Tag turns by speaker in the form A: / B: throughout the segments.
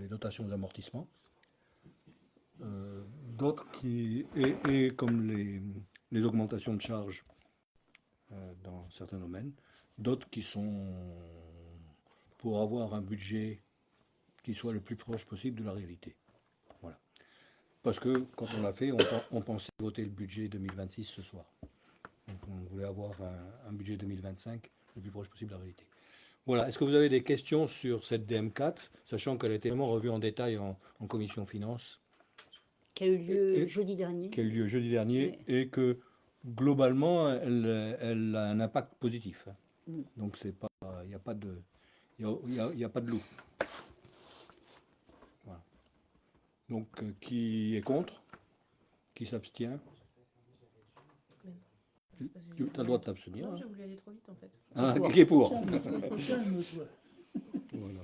A: les dotations d'amortissement. D'autres et comme les augmentations de charges dans certains domaines, d'autres qui sont pour avoir un budget qui soit le plus proche possible de la réalité. Voilà. Parce que quand on l'a fait, on pensait voter le budget 2026 ce soir. Donc on voulait avoir un budget 2025 le plus proche possible de la réalité. Voilà. Est-ce que vous avez des questions sur cette DM4, sachant qu'elle a été vraiment revue en détail en commission finance,
B: Qui a eu lieu jeudi dernier.
A: qui a eu lieu jeudi dernier,
B: Oui.
A: et que globalement, elle a un impact positif.
B: Mm.
A: Donc c'est pas, il n'y a pas de, il y a pas de loup. Voilà. Donc qui est contre, qui s'abstient? Tu as le droit de t'abstenir.
C: Non,
A: Hein.
C: j'ai voulu aller trop vite en fait.
A: Ah,
B: pour.
A: qui est pour? Voilà.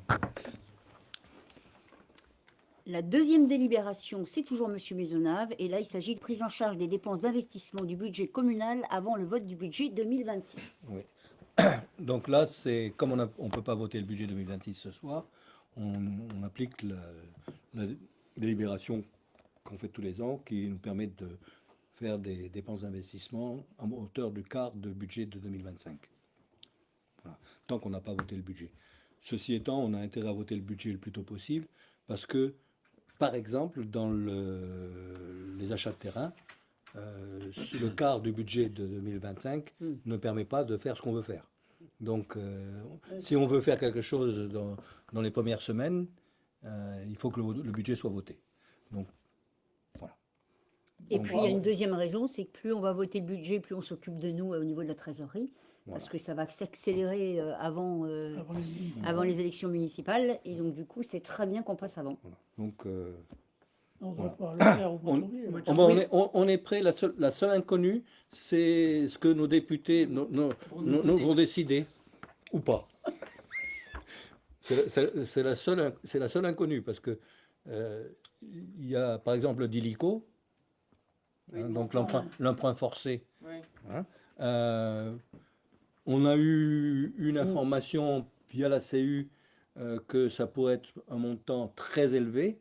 B: La deuxième délibération, c'est toujours M. Maisonnave, et là, il s'agit de prise en charge des dépenses d'investissement du budget communal avant le vote du budget 2026.
A: Oui. Donc là, c'est comme on ne peut pas voter le budget 2026 ce soir, on applique la délibération qu'on fait tous les ans, qui nous permet de faire des dépenses d'investissement à hauteur du quart du budget de 2025. Voilà. Tant qu'on n'a pas voté le budget. Ceci étant, on a intérêt à voter le budget le plus tôt possible, parce que, par exemple, dans les achats de terrain, le quart du budget de 2025 ne permet pas de faire ce qu'on veut faire. Donc, si on veut faire quelque chose dans les premières semaines, il faut que le budget soit voté. Donc, voilà.
B: Et puis, il y a une deuxième raison, c'est que plus on va voter le budget, plus on s'occupe de nous au niveau de la trésorerie,
A: Voilà.
B: parce que ça va s'accélérer avant les élections municipales, et donc du coup, c'est très bien qu'on passe avant.
A: Voilà. Donc,
D: On va
A: voilà.
D: pas le faire au mois de janvier.
A: on est prêt. La seule inconnue, c'est ce que nos députés vont décider ou pas. C'est la seule inconnue, parce que il y a par exemple l'ILICO, hein, donc l'emprunt forcé.
C: Oui.
A: Hein, on a eu une information via la CU que ça pourrait être un montant très élevé,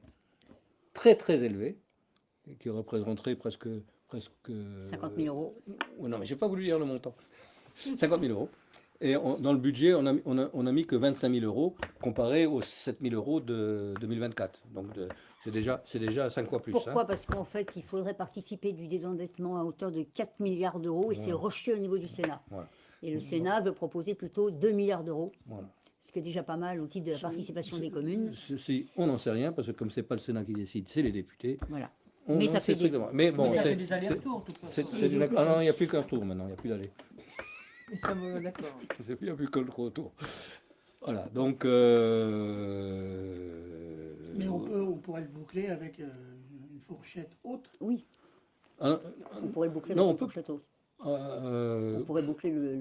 A: très élevé, et qui représenterait presque
B: 50 000 euros.
A: Non, mais j'ai pas voulu dire le montant. 50 000 euros. Et dans le budget, on a mis que 25 000 euros comparé aux 7 000 euros de 2024. Donc c'est déjà 5 fois plus.
B: Pourquoi?
A: Hein.
B: Parce qu'en fait, il faudrait participer du désendettement à hauteur de 4 milliards d'euros, et c'est rejeté au niveau du Sénat.
A: Voilà.
B: Et le Sénat veut proposer plutôt 2 milliards d'euros,
A: Voilà.
B: ce qui est déjà pas mal au titre de la participation des communes.
A: On n'en sait rien, parce que comme c'est pas le Sénat qui décide, c'est les députés.
B: Voilà.
A: On
B: Mais
A: n'en
B: ça
A: sait
B: fait des-
A: strictement. Mais bon,
C: Mais ça
A: c'est-
C: fait des allers-retours, de toute façon.
A: Ah non, il n'y a plus qu'un tour maintenant, il n'y a plus d'aller.
C: Ah bon, d'accord.
A: Il n'y a plus que le retour. Voilà, donc...
D: Mais on pourrait le boucler avec une fourchette haute.
B: Oui,
A: ah,
B: on pourrait le boucler
A: non,
B: avec
A: on peut-
B: le château.
A: euh,
B: On pourrait boucler le...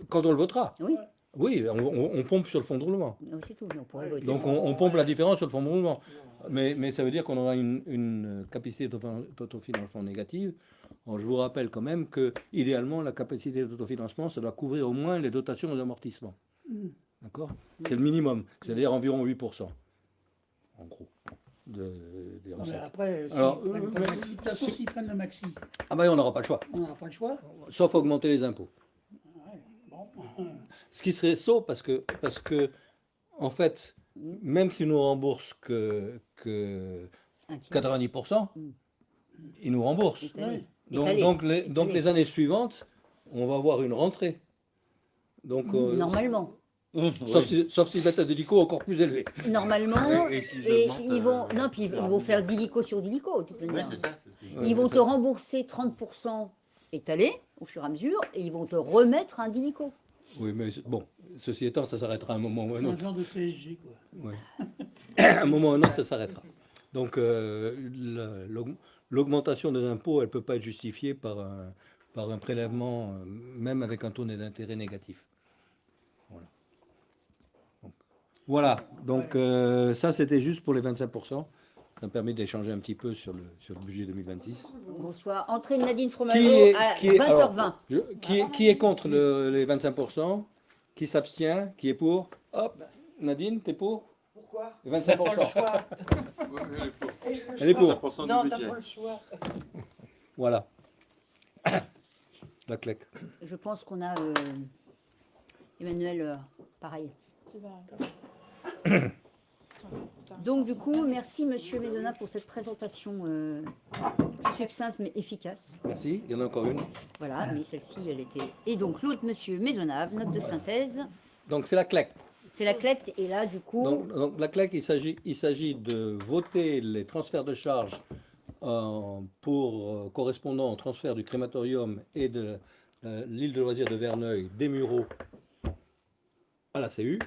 A: quand on le votera.
B: Oui,
A: Oui, on pompe sur le fonds de roulement.
B: c'est tout. On pourrait voter.
A: Donc on pompe la différence sur le fonds de roulement. Mais ça veut dire qu'on aura une capacité d'autofinancement négative. Alors, je vous rappelle quand même que, idéalement, la capacité d'autofinancement, ça doit couvrir au moins les dotations aux amortissements. D'accord? C'est le minimum, c'est-à-dire environ 8%, en gros, des
D: Mais
A: recettes.
D: après,
A: Alors,
D: de toute façon, s'ils prennent le maxi,
A: Ah ben on n'aura pas le choix,
D: on n'aura pas le choix.
A: sauf augmenter les impôts.
D: Ouais, bon.
A: Ce qui serait sot, parce que en fait, même si nous remboursent que
B: Un tiers.
A: 90%, ils nous remboursent.
B: Étalé.
A: Donc,
B: Étalé.
A: donc
B: Étalé.
A: les années suivantes, on va avoir une rentrée. Donc,
B: Normalement.
A: sauf s'ils mettent un délico encore plus élevé.
B: Normalement,
E: Et si
B: et
E: j'augmente,
B: ils vont, non, puis ils vont faire d'illico sur d'illico, de toute
E: Oui,
B: manière.
E: c'est ça. c'est ce que-
B: Ils vont te rembourser 30% étalé au fur et à mesure, et ils vont te remettre un d'illico.
A: Oui, mais bon, ceci étant, ça s'arrêtera à un moment ou à
D: C'est
A: un
D: un
A: autre.
D: genre de CSG, quoi.
A: Ouais. À un moment ou à un autre, ça s'arrêtera. Donc, l'augmentation des impôts, elle ne peut pas être justifiée par un prélèvement, même avec un taux d'intérêt négatif. Voilà. Donc, ça, c'était juste pour les 25%. Ça me permet d'échanger un petit peu sur le budget 2026.
B: Bonsoir. Entrée de Nadine Fromageau à 20h20.
A: alors, qui est contre les 25%? Qui s'abstient? Qui est pour? Hop, Nadine, t'es pour?
E: Pourquoi?
A: Et
E: T'as pas le
A: 25%.
E: choix.
F: Ouais, elle est pour.
E: Et je le
A: Elle est
E: choix.
A: pour.
F: 5%
E: Non,
F: du
E: t'as
F: budget.
E: pas le choix.
A: Voilà. La claque.
B: Je pense qu'on a Emmanuel, pareil.
C: Tu vas.
B: Donc du coup, merci Monsieur Maisonnat pour cette présentation succincte mais efficace.
A: Merci. Il y en a encore une.
B: Voilà, mais celle-ci, elle était... Et donc l'autre Monsieur Maisonnave, note de synthèse,
A: Donc c'est la claque.
B: c'est la clette, et là du coup...
A: Donc, la claque, il s'agit de voter les transferts de charges correspondant au transfert du crématorium et de l'île de loisirs de Verneuil des Mureaux à la CU.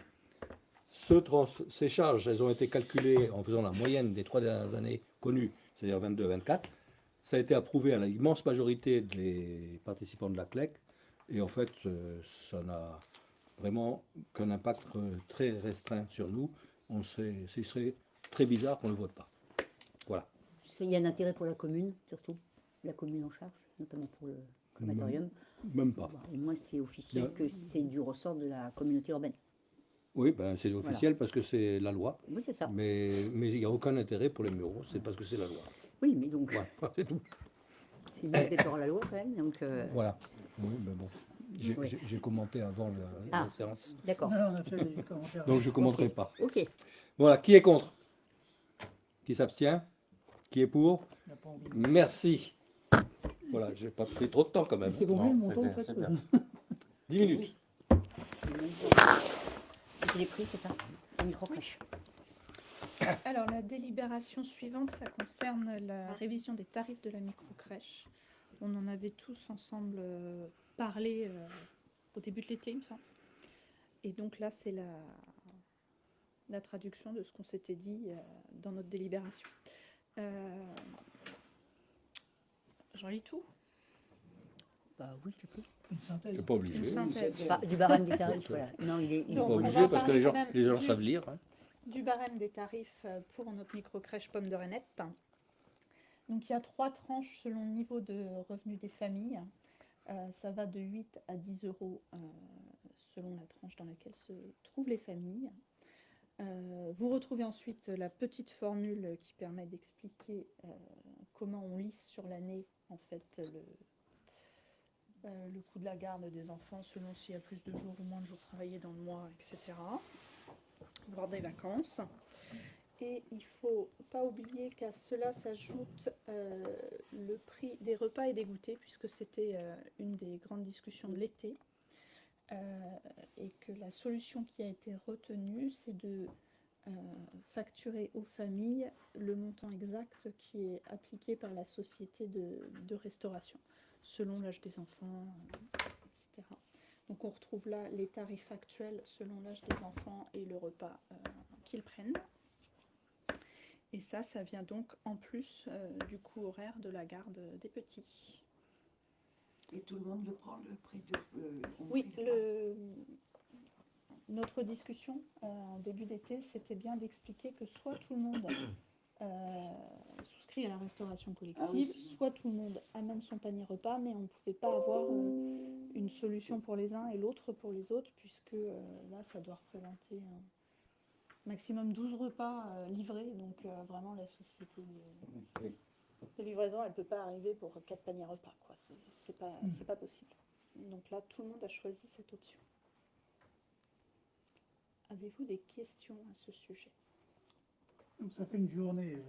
A: Ces charges, elles ont été calculées en faisant la moyenne des 3 dernières années connues, c'est-à-dire 22-24. Ça a été approuvé à l'immense majorité des participants de la CLEC. Et en fait, ça n'a vraiment qu'un impact très restreint sur nous. Ce serait très bizarre qu'on ne le vote pas. Voilà.
B: Il y a un intérêt pour la commune, surtout, la commune en charge, notamment pour le crématorium.
A: Même pas.
B: Et moi, c'est officiel que c'est du ressort de la communauté urbaine.
A: Oui, ben, c'est officiel parce que c'est la loi.
B: Oui, c'est ça.
A: Mais il n'y a aucun intérêt pour les Mureaux, c'est parce que c'est la loi.
B: Oui, mais donc,
A: Voilà, c'est tout.
B: c'est bien d'être hors la loi quand même. Donc,
A: Voilà. Oui, mais bon.
B: Oui.
A: J'ai commenté avant
B: Ah.
A: la séance.
B: d'accord.
D: Non, on a fait des commentaires.
A: Donc je ne commenterai pas.
B: Ok.
A: Voilà, qui est contre? Qui s'abstient? Qui est pour?
C: On n'a pas envie.
A: Merci. Voilà, j'ai pas pris trop de temps quand même.
D: C'est combien le
F: Non,
D: montant
F: c'est
D: en fait
F: bien, c'est bien.
A: 10 minutes.
B: C'était les prix, c'est ça? Le micro-crèche.
G: Alors, la délibération suivante, ça concerne la révision des tarifs de la microcrèche. On en avait tous ensemble parlé au début de l'été, il me semble. Et donc là, c'est la traduction de ce qu'on s'était dit dans notre délibération. J'en lis tout?
B: Bah oui, tu peux.
D: Une synthèse.
A: C'est pas obligé.
G: Une synthèse.
B: Du barème des tarifs, voilà. Non, il est
A: C'est
G: Donc,
A: pas
G: on
A: obligé
G: va
A: parce que
G: parler
A: les gens,
G: quand même
A: les gens
G: du-
A: savent lire. Hein.
G: Du barème des tarifs pour notre microcrèche Pomme de Renette. Donc il y a 3 tranches selon le niveau de revenu des familles. Ça va de 8 à 10 euros selon la tranche dans laquelle se trouvent les familles. Vous retrouvez ensuite la petite formule qui permet d'expliquer comment on lisse sur l'année en fait le coût de la garde des enfants selon s'il y a plus de jours ou moins de jours travaillés dans le mois, etc. Voire des vacances. Et il ne faut pas oublier qu'à cela s'ajoute le prix des repas et des goûters, puisque c'était une des grandes discussions de l'été. Et que la solution qui a été retenue, c'est de facturer aux familles le montant exact qui est appliqué par la société de restauration, selon l'âge des enfants, etc. Donc on retrouve là les tarifs actuels selon l'âge des enfants et le repas qu'ils prennent. Et ça vient donc en plus du coût horaire de la garde des petits.
E: Et tout le monde le prend, le prix de...
G: Oui, notre discussion en début d'été, c'était bien d'expliquer que soit tout le monde souscrit à la restauration collective,
E: Ah oui, c'est-
G: soit tout le monde amène son panier repas, mais on ne pouvait pas avoir une solution pour les uns et l'autre pour les autres, puisque là, ça doit représenter un maximum 12 repas livrés, donc vraiment la société de livraison, elle ne peut pas arriver pour 4 paniers repas, quoi. C'est pas possible. Donc là, tout le monde a choisi cette option. Avez-vous des questions à ce sujet?
D: Donc ça fait une journée,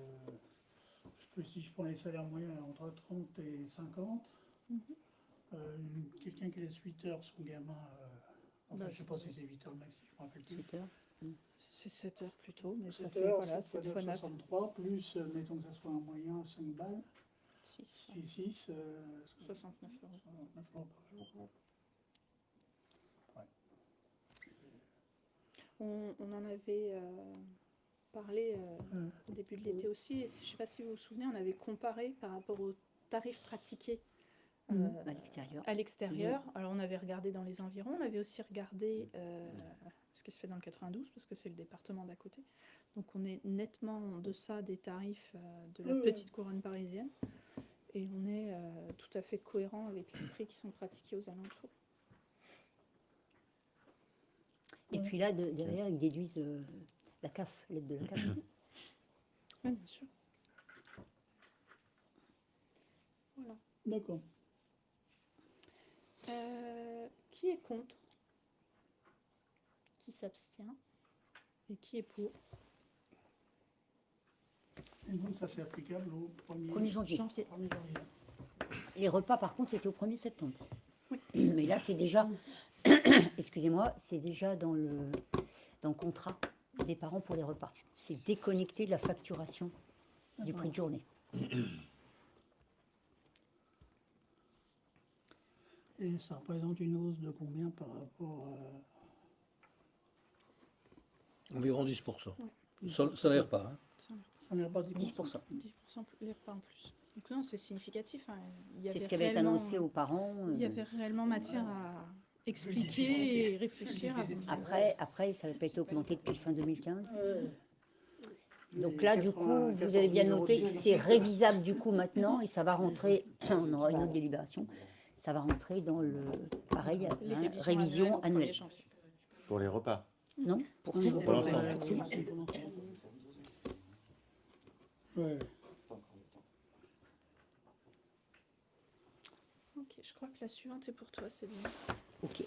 D: si je prends les salaires moyens entre 30 et 50, quelqu'un qui laisse 8 heures son gamin, enfin je sais pas si c'est 8 heures le max, je me rappelle plus.
B: 8 heures.
G: C'est 7 heures plutôt, mais ça
D: 7
G: fait
D: heures,
G: voilà,
D: c'est
G: 7 fois 9,
D: 63, plus, mettons que ça soit un moyen, 5 balles,
G: 6,
D: 6,
G: 69 euros.
D: 69 euros par jour.
G: On en avait parlé au début de l'été aussi, et je ne sais pas si vous vous souvenez, on avait comparé par rapport aux tarifs pratiqués
B: À l'extérieur.
G: à l'extérieur. Alors on avait regardé dans les environs, on avait aussi regardé ce qui se fait dans le 92, parce que c'est le département d'à côté. Donc on est nettement en deçà des tarifs de la petite couronne parisienne, et on est tout à fait cohérent avec les prix qui sont pratiqués aux alentours.
B: Et puis là, derrière, ils déduisent La CAF, l'aide de la CAF.
G: Oui, bien sûr. Voilà.
D: D'accord.
G: Qui est contre? Qui s'abstient? Et qui est pour?
D: Et donc, ça, c'est applicable au
B: 1er janvier.
D: 1er janvier.
B: Les repas, par contre, c'était au 1er septembre.
G: Oui.
B: Mais là, c'est déjà, excusez-moi, c'est déjà dans le contrat des parents pour les repas. C'est déconnecté de la facturation du prix de journée.
D: Et ça représente une hausse de combien par rapport
A: Environ 10%. Ça n'aère pas. Hein.
D: ça n'a pas 10%.
B: 10%.
G: 10% les repas en plus. Donc non, c'est significatif. Hein. Il y
B: C'est
G: avait
B: ce qui avait été
G: réellement-
B: annoncé aux parents.
G: Il y avait réellement matière à expliquer et réfléchir.
B: Après, ça n'avait pas été augmenté depuis fin 2015. Donc
D: Les
B: là, du coup, vous avez bien
D: 14 000
B: noté
D: euros
B: que
D: de
B: c'est révisable du coup maintenant et ça va rentrer, on aura une autre délibération, ça va rentrer dans le, pareil,
G: Les
B: hein,
G: révisions
B: révision
G: au 1er
B: annuelle.
G: janvier.
F: Pour les repas.
B: Non, pour tout.
F: Pour l'ensemble.
D: Ouais.
G: Ok, je crois que la suivante est pour toi, Céline.
B: Ok.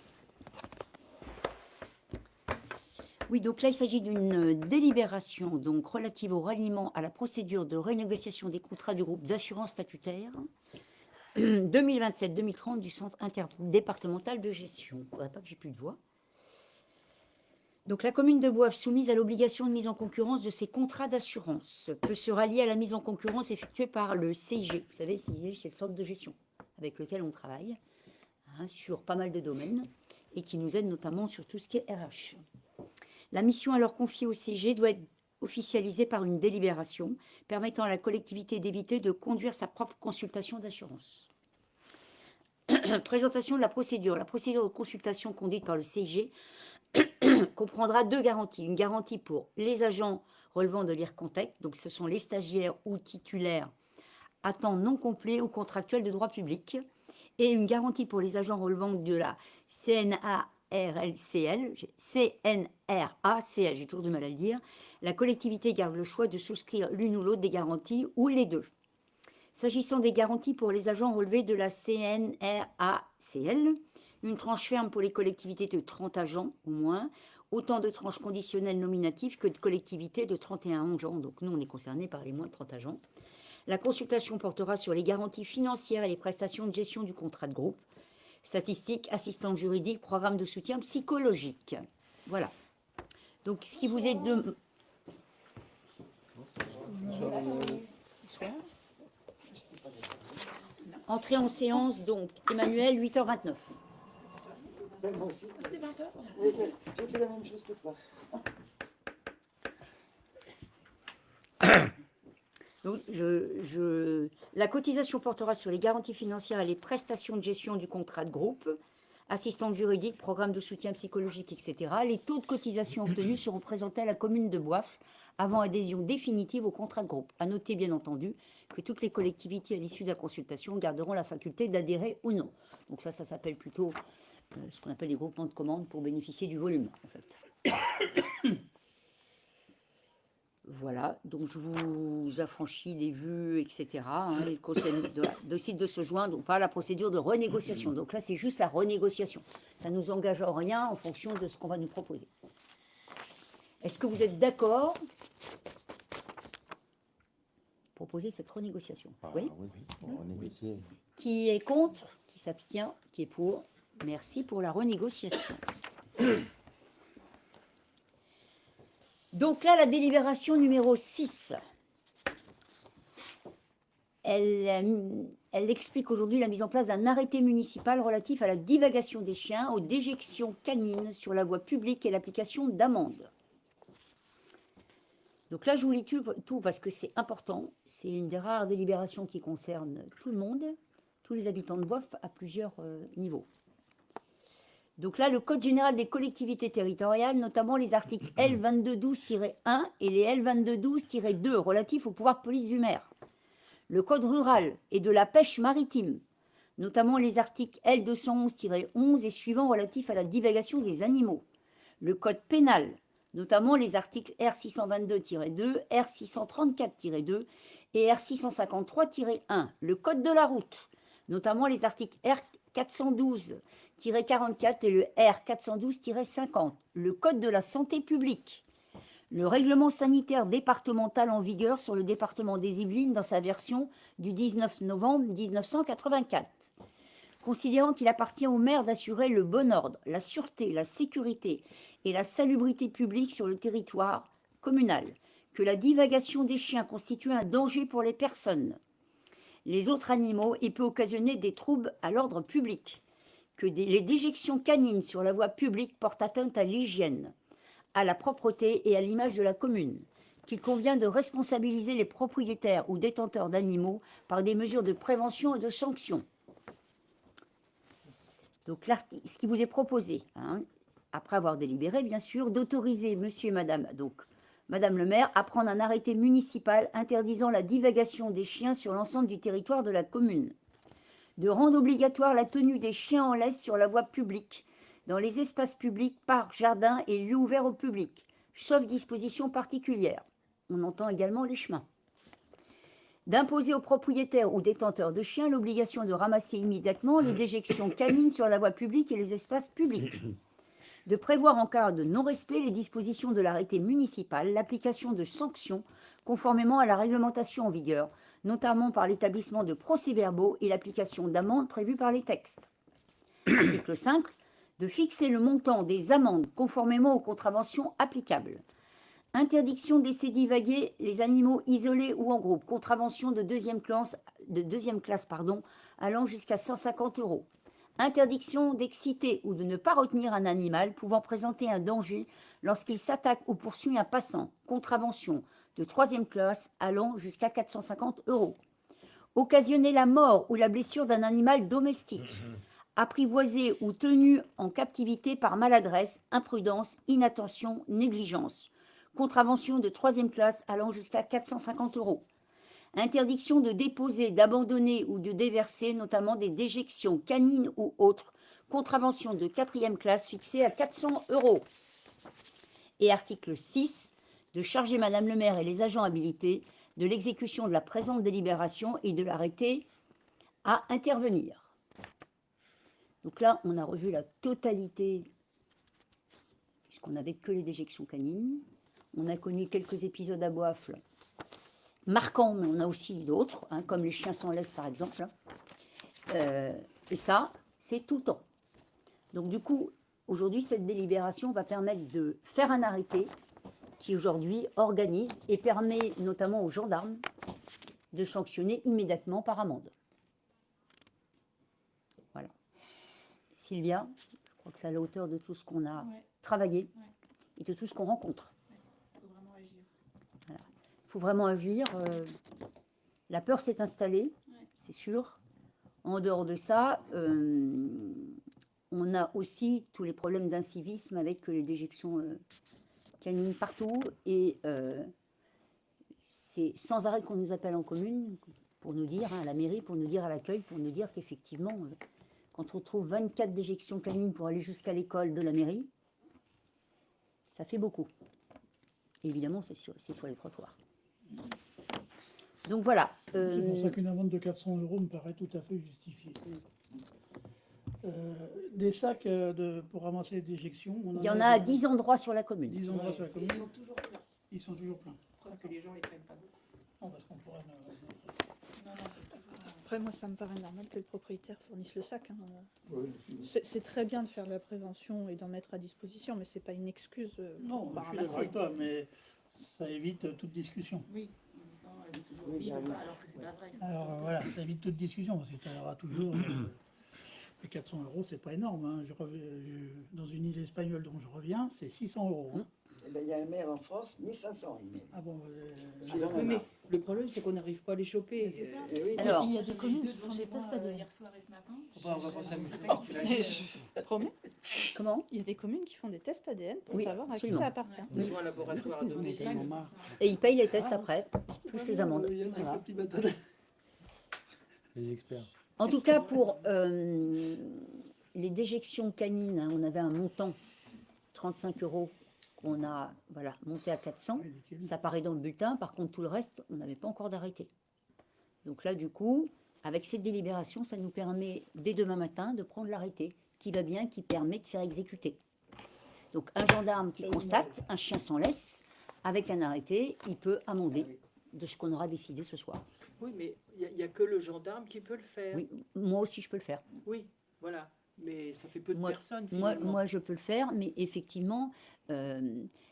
B: Oui, donc là, il s'agit d'une délibération donc, relative au ralliement à la procédure de renégociation des contrats du groupe d'assurance statutaire 2027-2030 du Centre interdépartemental de gestion. Il ne faudrait pas que j'ai plus de voix. Donc la commune de Boivre, soumise à l'obligation de mise en concurrence de ses contrats d'assurance, peut se rallier à la mise en concurrence effectuée par le CIG. Vous savez, CIG, c'est le centre de gestion avec lequel on travaille hein, sur pas mal de domaines et qui nous aide notamment sur tout ce qui est RH. La mission alors confiée au CIG doit être officialisée par une délibération permettant à la collectivité d'éviter de conduire sa propre consultation d'assurance. Présentation de la procédure. La procédure de consultation conduite par le CIG comprendra deux garanties. Une garantie pour les agents relevant de l'IRCONTEC, donc ce sont les stagiaires ou titulaires à temps non complet ou contractuel de droit public, et une garantie pour les agents relevant de la CNRACL, j'ai toujours du mal à le dire. La collectivité garde le choix de souscrire l'une ou l'autre des garanties ou les deux. S'agissant des garanties pour les agents relevés de la CNRACL, une tranche ferme pour les collectivités de 30 agents au moins, autant de tranches conditionnelles nominatives que de collectivités de 31 agents. Donc nous, on est concernés par les moins de 30 agents. La consultation portera sur les garanties financières et les prestations de gestion du contrat de groupe, statistiques, assistante juridique, programme de soutien psychologique. Voilà. Donc ce qui vous est de... Entrée en séance, donc, Emmanuel, 8h29.
G: C'était 20h.
E: J'ai fait la même chose que toi.
B: Donc, la cotisation portera sur les garanties financières et les prestations de gestion du contrat de groupe, assistante juridique, programme de soutien psychologique, etc. Les taux de cotisation obtenus seront présentés à la commune de Boivre avant adhésion définitive au contrat de groupe. À noter, bien entendu, que toutes les collectivités, à l'issue de la consultation, garderont la faculté d'adhérer ou non. Donc ça s'appelle plutôt ce qu'on appelle les groupements de commandes pour bénéficier du volume, en fait. Voilà, donc je vous affranchis des vues, etc. Hein, il décide de se joindre ou pas à la procédure de renégociation. Donc là, c'est juste la renégociation. Ça ne nous engage en rien en fonction de ce qu'on va nous proposer. Est-ce que vous êtes d'accord pour proposer cette renégociation? Oui.
F: Oui, on va négocier.
B: Qui est contre? Qui s'abstient? Qui est pour? Merci pour la renégociation. Donc là, la délibération numéro 6, elle explique aujourd'hui la mise en place d'un arrêté municipal relatif à la divagation des chiens, aux déjections canines sur la voie publique et l'application d'amendes. Donc là, je vous lis tout parce que c'est important. C'est une des rares délibérations qui concerne tout le monde, tous les habitants de Boivre à plusieurs niveaux. Donc là, le Code général des collectivités territoriales, notamment les articles L2212-1 et les L2212-2 relatifs au pouvoir de police du maire. Le Code rural et de la pêche maritime, notamment les articles L211-11 et suivants relatifs à la divagation des animaux. Le Code pénal, notamment les articles R622-2, R634-2 et R653-1, le Code de la route, notamment les articles R412-44 et le R412-50, le Code de la santé publique, le règlement sanitaire départemental en vigueur sur le département des Yvelines dans sa version du 19 novembre 1984. Considérant qu'il appartient au maire d'assurer le bon ordre, la sûreté, la sécurité et la salubrité publique sur le territoire communal, que la divagation des chiens constitue un danger pour les personnes, les autres animaux et peut occasionner des troubles à l'ordre public, que les déjections canines sur la voie publique portent atteinte à l'hygiène, à la propreté et à l'image de la commune, qu'il convient de responsabiliser les propriétaires ou détenteurs d'animaux par des mesures de prévention et de sanction. Donc, ce qui vous est proposé, après avoir délibéré, bien sûr, d'autoriser monsieur et madame, donc madame le maire, à prendre un arrêté municipal interdisant la divagation des chiens sur l'ensemble du territoire de la commune, de rendre obligatoire la tenue des chiens en laisse sur la voie publique, dans les espaces publics, parcs, jardins et lieux ouverts au public, sauf dispositions particulières. On entend également les chemins. D'imposer aux propriétaires ou détenteurs de chiens l'obligation de ramasser immédiatement les déjections canines sur la voie publique et les espaces publics. De prévoir en cas de non-respect les dispositions de l'arrêté municipal, l'application de sanctions conformément à la réglementation en vigueur, notamment par l'établissement de procès-verbaux et l'application d'amendes prévues par les textes. Article 5. De fixer le montant des amendes conformément aux contraventions applicables. Interdiction de laisser divaguer les animaux isolés ou en groupe. Contravention de deuxième classe allant jusqu'à 150 €. Interdiction d'exciter ou de ne pas retenir un animal pouvant présenter un danger lorsqu'il s'attaque ou poursuit un passant. Contravention de troisième classe allant jusqu'à 450 €. Occasionner la mort ou la blessure d'un animal domestique. Apprivoisé ou tenu en captivité par maladresse, imprudence, inattention, négligence. Contravention de troisième classe allant jusqu'à 450 €. Interdiction de déposer, d'abandonner ou de déverser, notamment des déjections canines ou autres. Contravention de quatrième classe fixée à 400 €. Et article 6, de charger madame le maire et les agents habilités de l'exécution de la présente délibération et de l'arrêter à intervenir. Donc là, on a revu la totalité, puisqu'on n'avait que les déjections canines. On a connu quelques épisodes à Boifle marquants, mais on a aussi d'autres, comme les chiens sans laisse par exemple. Et ça, c'est tout le temps. Donc du coup, aujourd'hui, cette délibération va permettre de faire un arrêté qui aujourd'hui organise et permet notamment aux gendarmes de sanctionner immédiatement par amende. Voilà. Sylvia, je crois que c'est à la hauteur de tout ce qu'on a travaillé et de tout ce qu'on rencontre.
G: Il faut vraiment agir.
B: Voilà. Il faut vraiment agir. La peur s'est installée, c'est sûr. En dehors de ça, on a aussi tous les problèmes d'incivisme avec les déjections canines partout. Et c'est sans arrêt qu'on nous appelle en commune pour nous dire, à la mairie, pour nous dire à l'accueil, pour nous dire qu'effectivement, quand on trouve 24 déjections canines pour aller jusqu'à l'école de la mairie, ça fait beaucoup. Et évidemment, c'est sur les trottoirs. Donc voilà.
D: C'est pour ça qu'une amende de 400 € me paraît tout à fait justifiée. Des sacs pour ramasser les déjections.
B: Il y en a à 10 endroits sur la commune.
D: 10 endroits sur la commune.
C: Ils sont toujours pleins.
D: Ils sont toujours pleins.
C: Preuve que les gens les prennent pas beaucoup.
D: Non, parce qu'on pourrait.
C: Non, c'est toujours.
G: Après, moi, ça me paraît normal que le propriétaire fournisse le sac. C'est très bien de faire de la prévention et d'en mettre à disposition, mais c'est pas une excuse.
D: Non,
G: pour pas
D: je suis d'accord
G: ramasser.
D: avec toi, mais ça évite toute discussion.
C: Oui, en disant elle est toujours vide, alors que c'est pas vrai.
D: Alors voilà, ça évite toute discussion, parce que tu auras toujours. Les 400 €, c'est pas énorme. Hein. Dans une île espagnole dont je reviens, c'est 600 €. Hein.
E: Eh ben, il y a un maire en France, 1500 il met.
D: Ah bon,
E: Il en a
C: Oui, mais
E: marre.
C: le problème, c'est qu'on n'arrive pas à les choper.
H: C'est ça.
E: Eh oui.
B: Alors,
H: il y a des communes qui font des tests ADN.
C: Hier soir et ce matin.
D: on va passer
C: je sais
D: à
C: pas qui c'est.
G: Mais je promets,
B: comment?
G: il y a des communes qui font des tests ADN pour
B: Oui,
G: savoir à qui
B: absolument.
G: ça appartient.
C: Ils ont un laboratoire à donner.
B: Et ils payent les tests après, tous ces amendes. Voilà.
F: Les experts.
B: En tout cas, pour les déjections canines, on avait un montant, 35 € qu'on a voilà, monté à 400.
D: Ridicule.
B: Ça paraît dans le bulletin, par contre tout le reste, on n'avait pas encore d'arrêté. Donc là, du coup, avec cette délibération, ça nous permet dès demain matin de prendre l'arrêté qui va bien, qui permet de faire exécuter. Donc un gendarme qui constate, un chien s'en laisse, avec un arrêté, il peut amender de ce qu'on aura décidé ce soir.
I: Oui, mais il n'y a que le gendarme qui peut le faire.
B: Oui, moi aussi je peux le faire.
I: Oui, voilà. Mais ça fait peu de
B: Moi-
I: personnes,
B: Moi,
I: finalement.
B: moi, je peux le faire, mais effectivement,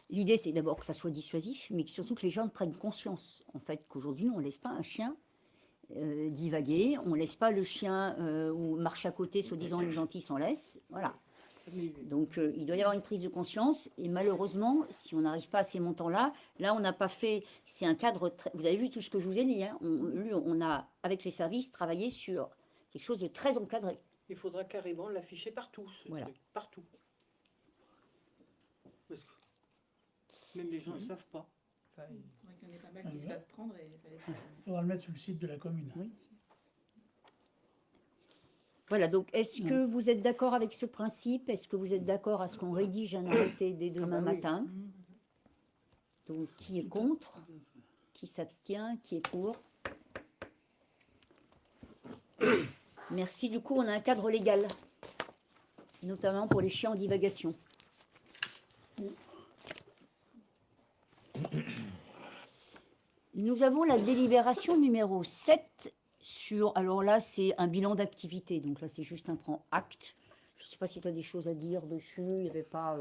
B: l'idée, c'est d'abord que ça soit dissuasif, mais surtout que les gens prennent conscience, en fait, qu'aujourd'hui, on ne laisse pas un chien divaguer, on ne laisse pas le chien ou marche à côté, soi-disant les gentils s'en laissent. Voilà. Donc, il doit y avoir une prise de conscience, et malheureusement, si on n'arrive pas à ces montants-là, là, on n'a pas fait, c'est un cadre, vous avez vu tout ce que je vous ai dit, hein, on a, avec les services, travaillé sur quelque chose de très encadré.
I: Il faudra carrément l'afficher partout, ce
B: Voilà.
I: truc. Partout. Parce que même les gens ne savent pas. Enfin,
C: Donc, il y en a pas mal qui se fassent prendre et ça les fait.
D: Il faudra le mettre sur le site de la commune.
B: Oui. Voilà, donc est-ce que vous êtes d'accord avec ce principe? Est-ce que vous êtes d'accord à ce qu'on rédige un arrêté dès demain matin? Donc, qui est contre? Qui s'abstient? Qui est pour? Merci. Du coup, on a un cadre légal, notamment pour les chiens en divagation. Nous avons la délibération numéro 7 sur, alors là, c'est un bilan d'activité, donc là, c'est juste un prend acte. Je ne sais pas si tu as des choses à dire dessus, il n'y avait pas...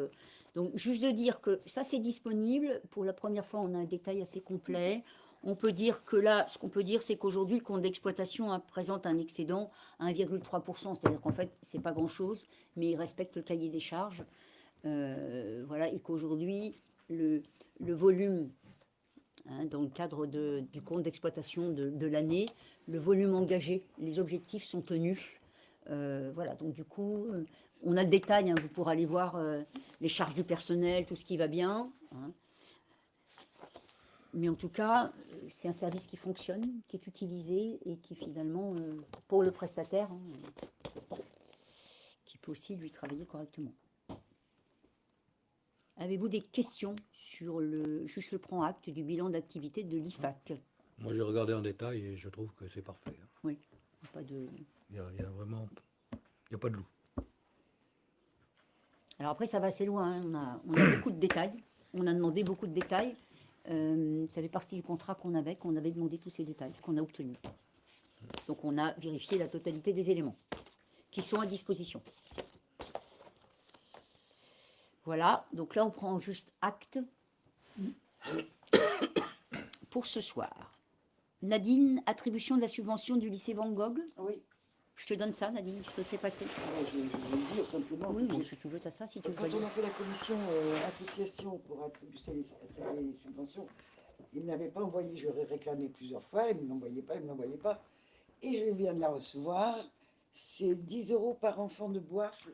B: Donc, juste de dire que ça, c'est disponible. Pour la première fois, on a un détail assez complet. On peut dire que là, ce qu'on peut dire, c'est qu'aujourd'hui, le compte d'exploitation présente un excédent à 1,3%, c'est-à-dire qu'en fait, ce n'est pas grand-chose, mais il respecte le cahier des charges. Voilà, et qu'aujourd'hui, le volume, hein, dans le cadre du compte d'exploitation de l'année, le volume engagé, les objectifs sont tenus. Voilà, donc du coup, on a le détail, hein, vous pourrez aller voir les charges du personnel, tout ce qui va bien. Hein. Mais en tout cas, c'est un service qui fonctionne, qui est utilisé et qui finalement, pour le prestataire, hein, qui peut aussi lui travailler correctement. Avez-vous des questions sur juste le prend acte du bilan d'activité de l'IFAC?
A: Moi, j'ai regardé en détail et je trouve que c'est parfait. Hein.
B: Oui, pas de...
A: Il y a vraiment... Il n'y a pas de loup.
B: Alors après, ça va assez loin. Hein. On a beaucoup de détails. On a demandé beaucoup de détails. Ça fait partie du contrat qu'on avait demandé tous ces détails, qu'on a obtenus. Donc on a vérifié la totalité des éléments qui sont à disposition. Voilà, donc là on prend juste acte pour ce soir. Nadine, attribution de la subvention du lycée Van Gogh.
E: Oui,
B: Je te donne ça, Nadine, je te le fais passer.
E: je vais le dire simplement.
B: Oui, bon, si tu veux, tu as ça, si tu veux.
E: Quand on a fait la commission association pour attribuer les subventions, ils ne m'avaient pas envoyé, je leur ai réclamé plusieurs fois, ils ne m'envoyaient pas. Et je viens de la recevoir. C'est 10 € par enfant de Boifle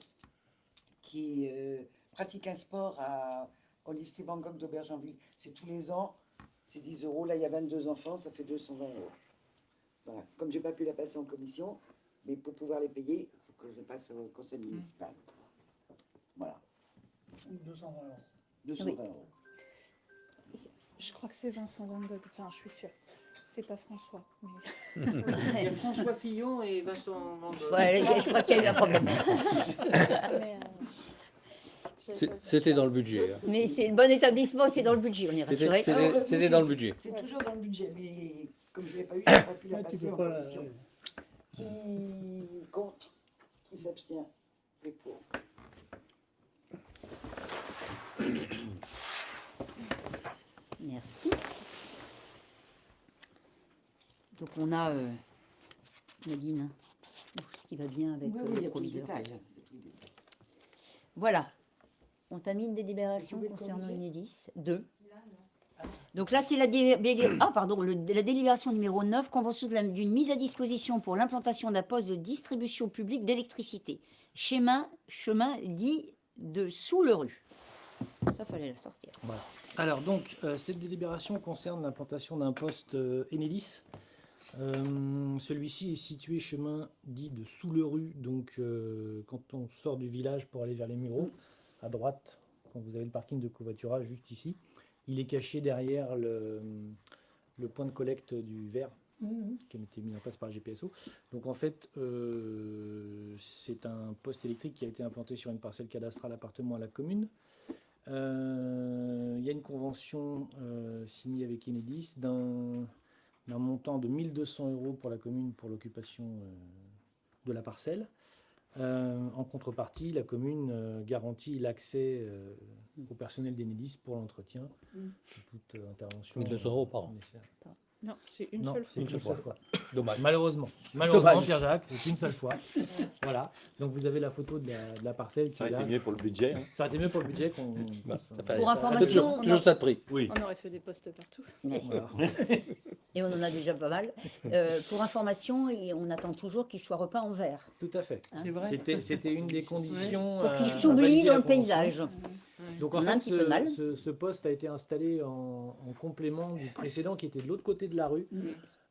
E: qui pratique un sport au lycée Van Gogh d'Aubergenville. C'est tous les ans, c'est 10 €. Là, il y a 22 enfants, ça fait 220 €. Voilà. Comme je n'ai pas pu la passer en commission, mais pour pouvoir les payer, il faut que je passe au conseil municipal. Voilà,
D: 220 €.
E: 220 €.
G: Je crois que c'est Vincent Van Gogh, enfin je suis sûre. C'est pas François. Mais...
I: Il y a François Fillon et Vincent Van Gogh.
B: Ouais, je crois qu'il y a eu un problème.
G: mais,
A: C'était dans le budget. Hein.
B: Mais c'est le bon établissement, c'est dans le budget, on est rassuré.
A: C'était dans le budget.
E: C'est toujours dans le budget, mais comme je ne l'ai pas eu, je n'ai pas pu la
D: Ouais, tu
E: passer
D: peux
E: en
D: pas,
E: commission. Qui compte, qui s'abstient, et pour.
B: Merci. Donc on a Nadine, ce qui va bien avec
E: Oui,
B: le
E: il y a tout le
B: proviseur.
E: détail.
B: Voilà. On t'a mis une délibération
E: Vous pouvez
B: concernant
E: corriger
B: Enedis. 2. Donc là, c'est la délibération numéro 9, convention d'une mise à disposition pour l'implantation d'un poste de distribution publique d'électricité. Chemin dit de sous le rue. Ça, fallait la sortir.
J: Voilà. Alors donc, cette délibération concerne l'implantation d'un poste Enedis. Celui-ci est situé chemin dit de sous le rue, donc quand on sort du village pour aller vers les Mureaux, à droite, quand vous avez le parking de covoiturage juste ici. Il est caché derrière le point de collecte du verre qui a été mis en place par la GPSO. Donc en fait, c'est un poste électrique qui a été implanté sur une parcelle cadastrale appartenant à la commune. Il y a une convention signée avec Enedis d'un montant de 1 200 € pour la commune pour l'occupation de la parcelle. En contrepartie, la commune garantit l'accès au personnel d'Enedis pour l'entretien de toute intervention.
A: 1 200 € par an.
J: nécessaire.
G: Non, c'est une
J: Non,
G: seule
J: c'est
G: fois.
J: une seule fois.
A: Dommage.
J: Malheureusement,
A: Dommage.
J: Pierre-Jacques, c'est une seule fois. Voilà. Donc vous avez la photo de la parcelle qui
F: Ça
J: est
F: aurait
J: là.
F: été mieux pour le budget. Hein.
J: Ça aurait été mieux pour le budget qu'on.
B: Pour information,
A: toujours ça de prix.
F: Oui.
G: On aurait fait des postes partout.
J: Voilà.
B: et on en a déjà pas mal. Pour information, on attend toujours qu'il soit repeint en vert.
J: Tout à fait.
B: Hein.
I: C'est vrai.
J: C'était une des conditions.
B: Pour qu'il
J: à
B: s'oublie
J: valider
B: dans
J: la
B: le
J: convention.
B: paysage.
J: Donc
B: On
J: en
B: a un
J: fait,
B: petit peu de mal.
J: ce poste a été installé en complément du précédent qui était de l'autre côté de la rue,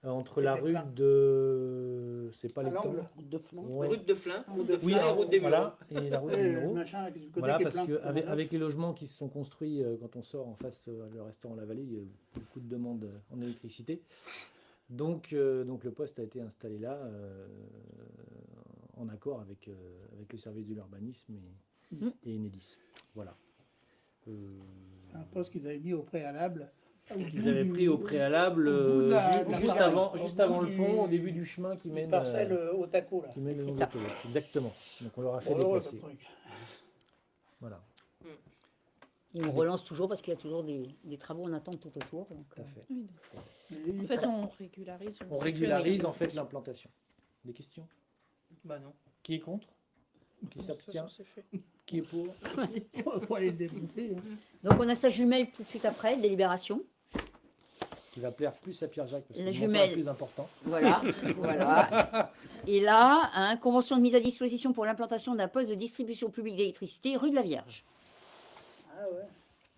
J: entre la
D: C'était
J: rue
D: plat.
J: de. C'est pas
D: À
J: les
D: l'angle.
H: De flanc.
J: Ouais.
I: Route de Flin, route de
J: Oui,
I: Flin et route des
J: voilà, et la route des
D: Le
J: Mureaux.
D: machin avec du côté
J: Voilà,
D: qui est
J: parce
D: plein.
J: qu'avec les logements qui se sont construits quand on sort en face le restaurant La Vallée, il y a eu beaucoup de demandes en électricité. Donc le poste a été installé là en accord avec le service de l'urbanisme et Enedis. Voilà.
D: C'est un poste qu'ils avaient mis au préalable.
J: Qu'ils avaient pris au préalable
D: au bout de la- de la
J: juste
D: parcelle.
J: avant
D: Au
J: le
D: bout
J: pont,
D: du-
J: au début du chemin qui mène,
D: Parcelle au taco là.
J: qui mène le long de
B: ça.
J: l'autoroute. Exactement. Donc on leur a fait
D: Heureux,
J: déplacer.
D: le truc.
J: Voilà,
B: Et on relance toujours parce qu'il y a toujours des travaux en attente tout autour. Donc,
J: tout à fait.
G: Oui,
D: Mais
G: en fait, on régularise. une
J: On régularise
G: situation.
J: en fait l'implantation. Des questions?
I: Bah non.
J: Qui est contre? Qui
G: De toute
J: s'abstient?
G: façon, c'est fait.
J: Qui est pour?
D: faut aller le démonter. Hein.
B: Donc on a sa jumelle tout de suite après, délibération.
J: Qui va plaire plus à Pierre-Jacques parce que
B: La
J: le montant
B: jumelle.
J: est plus important.
B: Voilà, voilà. Et là, convention de mise à disposition pour l'implantation d'un poste de distribution publique d'électricité rue de la Vierge.
D: Ah ouais.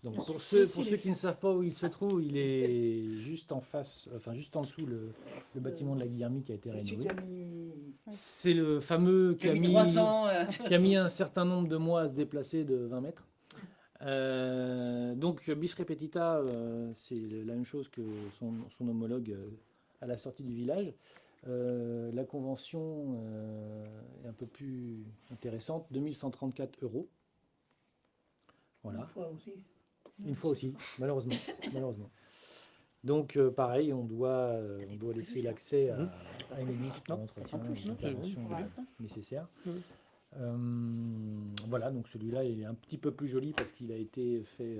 J: Donc
D: Bien
J: pour
D: sûr.
J: ceux qui ne savent pas où il se trouve, il est juste en face, enfin juste en dessous le bâtiment de la Guillermie qui a été
E: C'est celui
J: rénové.
E: qui a mis.
J: C'est le fameux qui a mis
I: 300.
J: qui a mis un certain nombre de mois à se déplacer de 20 mètres. Donc bis repetita, c'est la même chose que son homologue à la sortie du village. La convention est un peu plus intéressante, 2134 €. Voilà,
D: Une fois aussi.
J: une fois aussi, malheureusement. malheureusement. Donc pareil, on doit laisser l'accès à une église pour l'entretien, l'intervention nécessaire. Voilà, donc celui-là il est un petit peu plus joli parce qu'il a été fait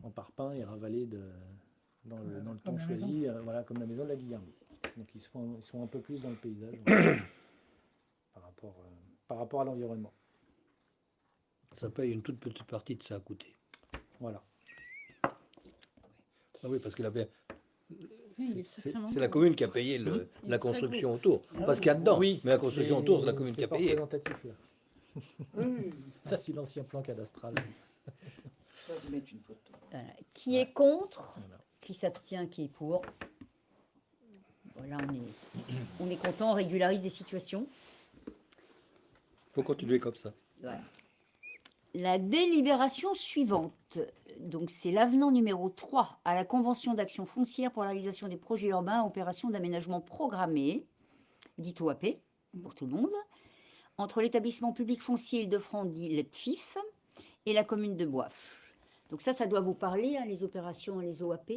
J: en parpaing et ravalé dans le
D: Comme
J: ton
D: la
J: choisi, voilà, comme la maison de la Guillermie. Donc ils sont un peu plus dans le paysage par rapport à l'environnement.
A: Ça paye une toute petite partie de ça à coûter.
J: Voilà.
A: Ah oui, parce qu'il avait.
G: C'est
A: la commune qui a payé la construction autour. Parce qu'il y a dedans.
J: Oui,
A: mais la construction autour, c'est la commune qui a
J: pas
A: payé.
J: représentatif, là.
D: Oui.
J: Ça, c'est l'ancien plan cadastral.
E: Ça, je vais mettre une photo.
B: Qui est contre,
J: Voilà.
B: qui s'abstient, qui est pour. Voilà, on est content, on régularise des situations.
A: Faut continuer comme ça.
B: Voilà. La délibération suivante, donc c'est l'avenant numéro 3 à la Convention d'action foncière pour la réalisation des projets urbains, opérations d'aménagement programmées, dite OAP, pour tout le monde, entre l'établissement public foncier Île-de-France dit l'EPFIF et la commune de Boif. Donc ça doit vous parler, hein, les opérations et les OAP.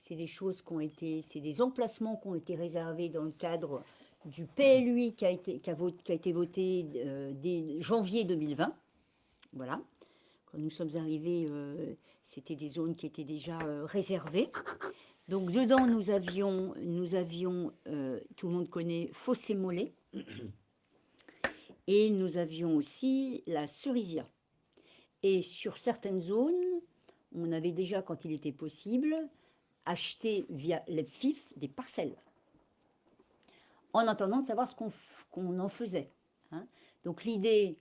B: C'est des choses qui ont été, c'est des emplacements qui ont été réservés dans le cadre du PLUI qui a été voté dès janvier 2020. Voilà. Quand nous sommes arrivés, c'était des zones qui étaient déjà réservées. Donc dedans, nous avions tout le monde connaît Fossé-Mollet. Et nous avions aussi la Cerisière. Et sur certaines zones, on avait déjà, quand il était possible, acheté via l'EPFIF des parcelles. En attendant de savoir ce qu'on en faisait. Hein. Donc l'idée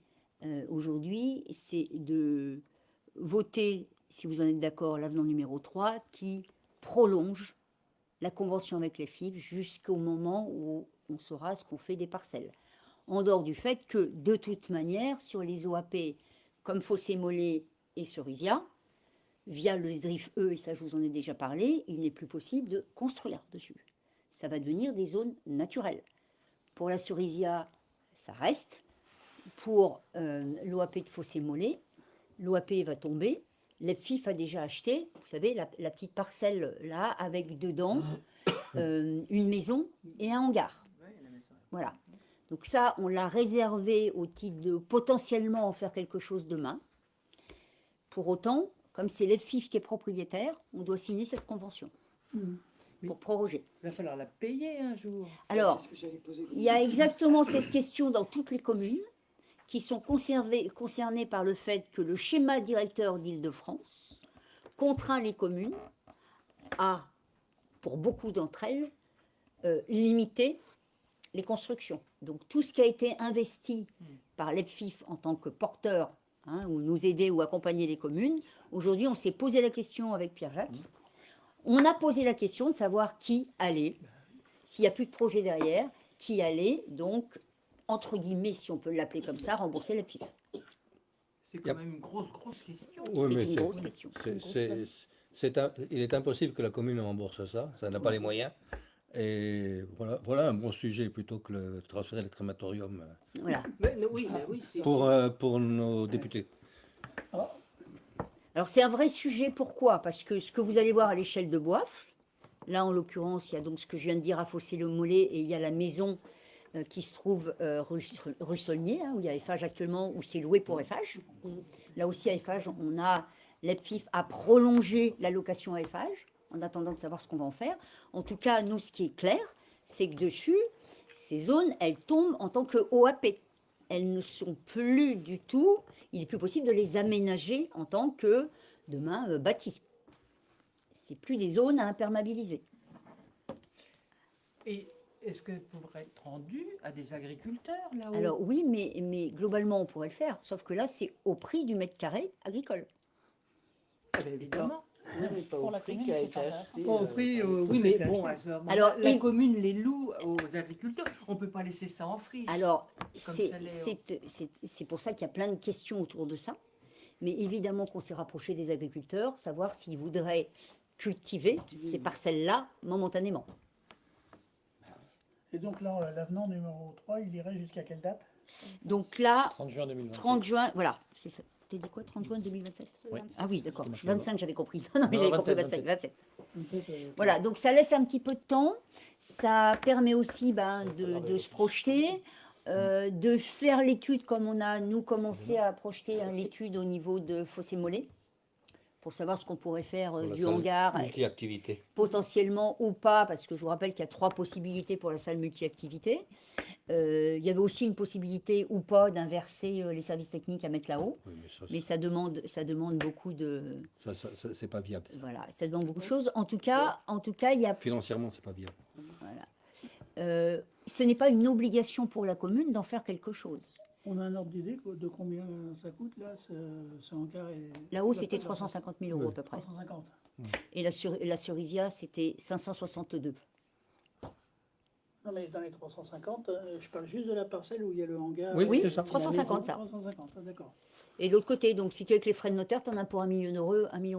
B: aujourd'hui, c'est de voter, si vous en êtes d'accord, l'avenant numéro 3 qui prolonge la convention avec les FIF jusqu'au moment où on saura ce qu'on fait des parcelles. En dehors du fait que, de toute manière, sur les OAP comme Fossé-Mollet et Cerisia, via le SDRIF E, et ça je vous en ai déjà parlé, il n'est plus possible de construire dessus. Ça va devenir des zones naturelles. Pour la Cerisia, ça reste. Pour l'OAP de Fossé-Mollet, l'OAP va tomber. L'EPFIF a déjà acheté, vous savez, la petite parcelle là, avec dedans une maison et un hangar. Voilà. Donc ça, on l'a réservé au titre de potentiellement en faire quelque chose demain. Pour autant, comme c'est l'EPFIF qui est propriétaire, on doit signer cette convention pour proroger.
I: Il va falloir la payer un jour.
B: Alors,
E: C'est ce que j'allais poser comme
B: il y a
E: question.
B: exactement cette question dans toutes les communes qui sont concernées par le fait que le schéma directeur d'Île-de-France contraint les communes à, pour beaucoup d'entre elles, limiter les constructions. Donc tout ce qui a été investi par l'EPFIF en tant que porteur, ou nous aider ou accompagner les communes, aujourd'hui on s'est posé la question avec Pierre-Jacques, on a posé la question de savoir qui allait, s'il n'y a plus de projet derrière, qui allait donc, entre guillemets, si on peut l'appeler comme ça, rembourser l'EPFIF.
I: C'est quand même une grosse question.
A: Oui,
B: C'est
A: mais
B: une grosse question.
A: il est impossible que la commune rembourse ça n'a pas les moyens. Et voilà un bon sujet plutôt que le transférer le crématorium
B: Voilà.
I: Oui, c'est
A: pour nos députés.
B: Alors c'est un vrai sujet, pourquoi? Parce que ce que vous allez voir à l'échelle de Boif, là en l'occurrence il y a donc ce que je viens de dire à Fossé-le-Mollet et il y a la maison qui se trouve rue Saulnier, où il y a Eiffage actuellement, où c'est loué pour Eiffage. Là aussi à Eiffage, on a l'EPFIF a prolongé la location à Eiffage, en attendant de savoir ce qu'on va en faire. En tout cas, nous, ce qui est clair, c'est que dessus, ces zones, elles tombent en tant que OAP. Elles ne sont plus du tout, il n'est plus possible de les aménager en tant que, demain, bâties. C'est plus des zones à imperméabiliser.
I: Et est-ce que pourrait être rendu à des agriculteurs là-haut?
B: Alors oui, mais globalement, on pourrait le faire, sauf que là, c'est au prix du mètre carré agricole.
I: Évidemment.
E: Mais pas
H: Pour
E: au
H: la
E: prix
H: commune,
E: qui a
H: c'est
E: été
H: intéressant.
E: acheté.
I: Pas au prix, oui,
E: c'est
I: mais
E: clair.
I: bon,
B: Alors,
I: la
B: il-
I: commune les loue aux agriculteurs. On ne peut pas laisser ça en friche.
B: Alors,
I: Comme
B: c'est
I: ça l'est,
B: c'est pour ça qu'il y a plein de questions autour de ça. Mais évidemment qu'on s'est rapproché des agriculteurs, savoir s'ils voudraient cultiver ces parcelles-là momentanément.
D: Et donc là, l'avenant numéro 3, il irait jusqu'à quelle date?
B: Donc là,
J: 30 juin 2027.
B: 30 juin, voilà, c'est ça. T'as dit quoi, 30 juin 2027?
J: Oui.
B: Ah oui, d'accord.
J: C'est marqué
B: 25, j'avais compris. Non, mais
J: Non,
B: j'avais compris
J: 27,
B: 27. Voilà, donc ça laisse un petit peu de temps. Ça permet aussi de se projeter, de faire l'étude comme on a, nous, commencé à projeter l'étude au niveau de Fossé-Mollet, pour savoir ce qu'on pourrait faire du hangar,
A: Multi-activité.
B: potentiellement ou pas, parce que je vous rappelle qu'il y a 3 possibilités pour la salle multi-activité. Il y avait aussi une possibilité ou pas d'inverser les services techniques à mettre là-haut,
A: Oui,
B: mais ça demande beaucoup de...
A: ça, c'est pas viable. ça.
B: Voilà, ça demande beaucoup de choses. En tout cas, il y a...
A: Financièrement, c'est pas viable.
B: Voilà. Ce n'est pas une obligation pour la commune d'en faire quelque chose.
D: On a un ordre d'idée de combien ça coûte là, ce hangar et...
B: Là-haut, c'était 350 000 euros à peu près.
D: 350.
B: Et la Cerisia, c'était 562.
D: Non mais dans les 350, je parle juste de la parcelle où il y a le hangar.
A: Oui,
B: Oui,
A: c'est ça.
B: 350 ça.
D: 350, d'accord.
B: Et de l'autre côté, donc si tu es avec les frais de notaire, tu en as pour 1 million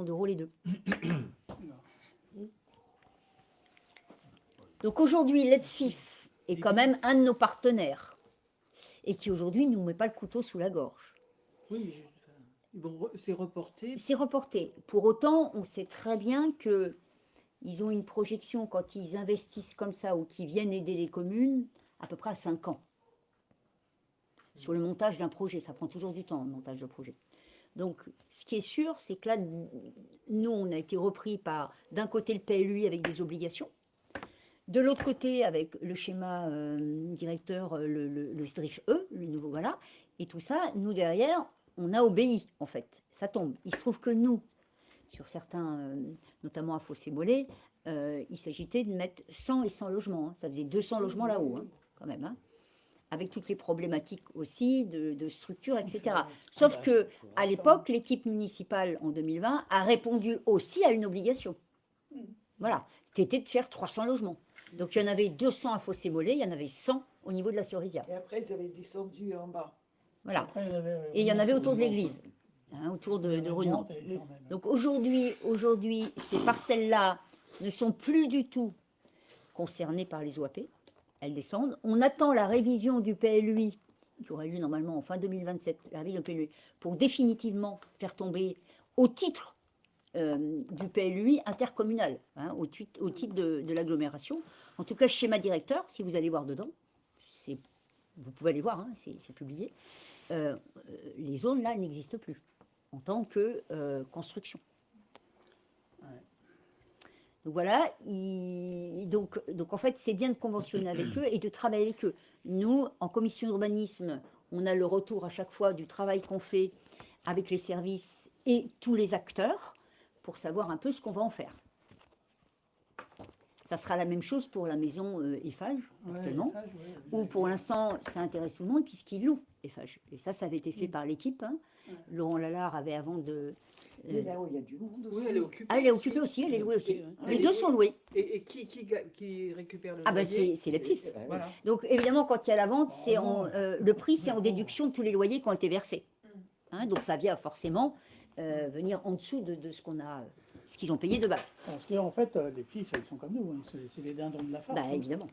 B: d'euros les deux. Donc aujourd'hui, l'EPFIF est quand même un de nos partenaires et qui aujourd'hui ne nous met pas le couteau sous la gorge.
I: Oui, mais c'est reporté.
B: C'est reporté. Pour autant, on sait très bien que ils ont une projection quand ils investissent comme ça ou qu'ils viennent aider les communes à peu près à 5 ans. Sur le montage d'un projet, ça prend toujours du temps, le montage de projet. Donc, ce qui est sûr, c'est que là, nous, on a été repris par, d'un côté, le PLUI avec des obligations, de l'autre côté, avec le schéma directeur, le SDRIF E, le nouveau, voilà, et tout ça, nous, derrière, on a obéi, en fait. Ça tombe. Il se trouve que nous, sur certains, notamment à Fossé-Mollet, il s'agissait de mettre 100 et 100 logements. Hein. Ça faisait 200 logements là-haut, hein, quand même. Hein. Avec toutes les problématiques aussi de structure, etc. Sauf que à l'époque, l'équipe municipale, en 2020, a répondu aussi à une obligation. Voilà, qui était de faire 300 logements. Donc, il y en avait 200 à Fossé-Mollet, il y en avait 100 au niveau de la Cerisia.
E: Et après, ils avaient descendu en bas.
B: Voilà.
D: Après, il y en avait,
B: Et il y en avait autour de l'église. hein, autour de
D: La
B: Renant.
D: viande, elle est quand même-
B: Donc aujourd'hui, ces parcelles-là ne sont plus du tout concernées par les OAP. Elles descendent. On attend la révision du PLUI, qui aura lieu normalement en fin 2027, la révision du PLUI, pour définitivement faire tomber au titre du PLUI intercommunal, hein, au titre de l'agglomération. En tout cas, schéma directeur, si vous allez voir dedans, vous pouvez aller voir, hein, c'est publié, les zones là n'existent plus en tant que construction. Donc voilà, donc en fait c'est bien de conventionner avec eux et de travailler avec eux. Nous, en commission d'urbanisme, on a le retour à chaque fois du travail qu'on fait avec les services et tous les acteurs pour savoir un peu ce qu'on va en faire. Ça sera la même chose pour la maison Eiffage, actuellement, où pour l'instant ça intéresse tout le monde puisqu'ils louent Eiffage. Et ça avait été fait par l'équipe. Hein. Laurent Lallard avait avant de...
E: Mais là-haut, il y a du monde aussi.
I: Oui, elle est occupée.
B: Ah, elle est occupée aussi, elle est louée aussi. Les deux sont loués.
I: Et qui récupère le
B: Ah ben
I: loyer?
B: c'est les PIF.
I: Voilà.
B: Donc évidemment, quand il y a la vente, le prix c'est en déduction de tous les loyers qui ont été versés. Hein, donc ça vient forcément venir en dessous de ce qu'on a, ce qu'ils ont payé de base.
D: Parce qu'en fait, les filles, elles sont comme nous, hein. C'est les dindons de la farce.
B: Bah,
D: hein.
B: évidemment.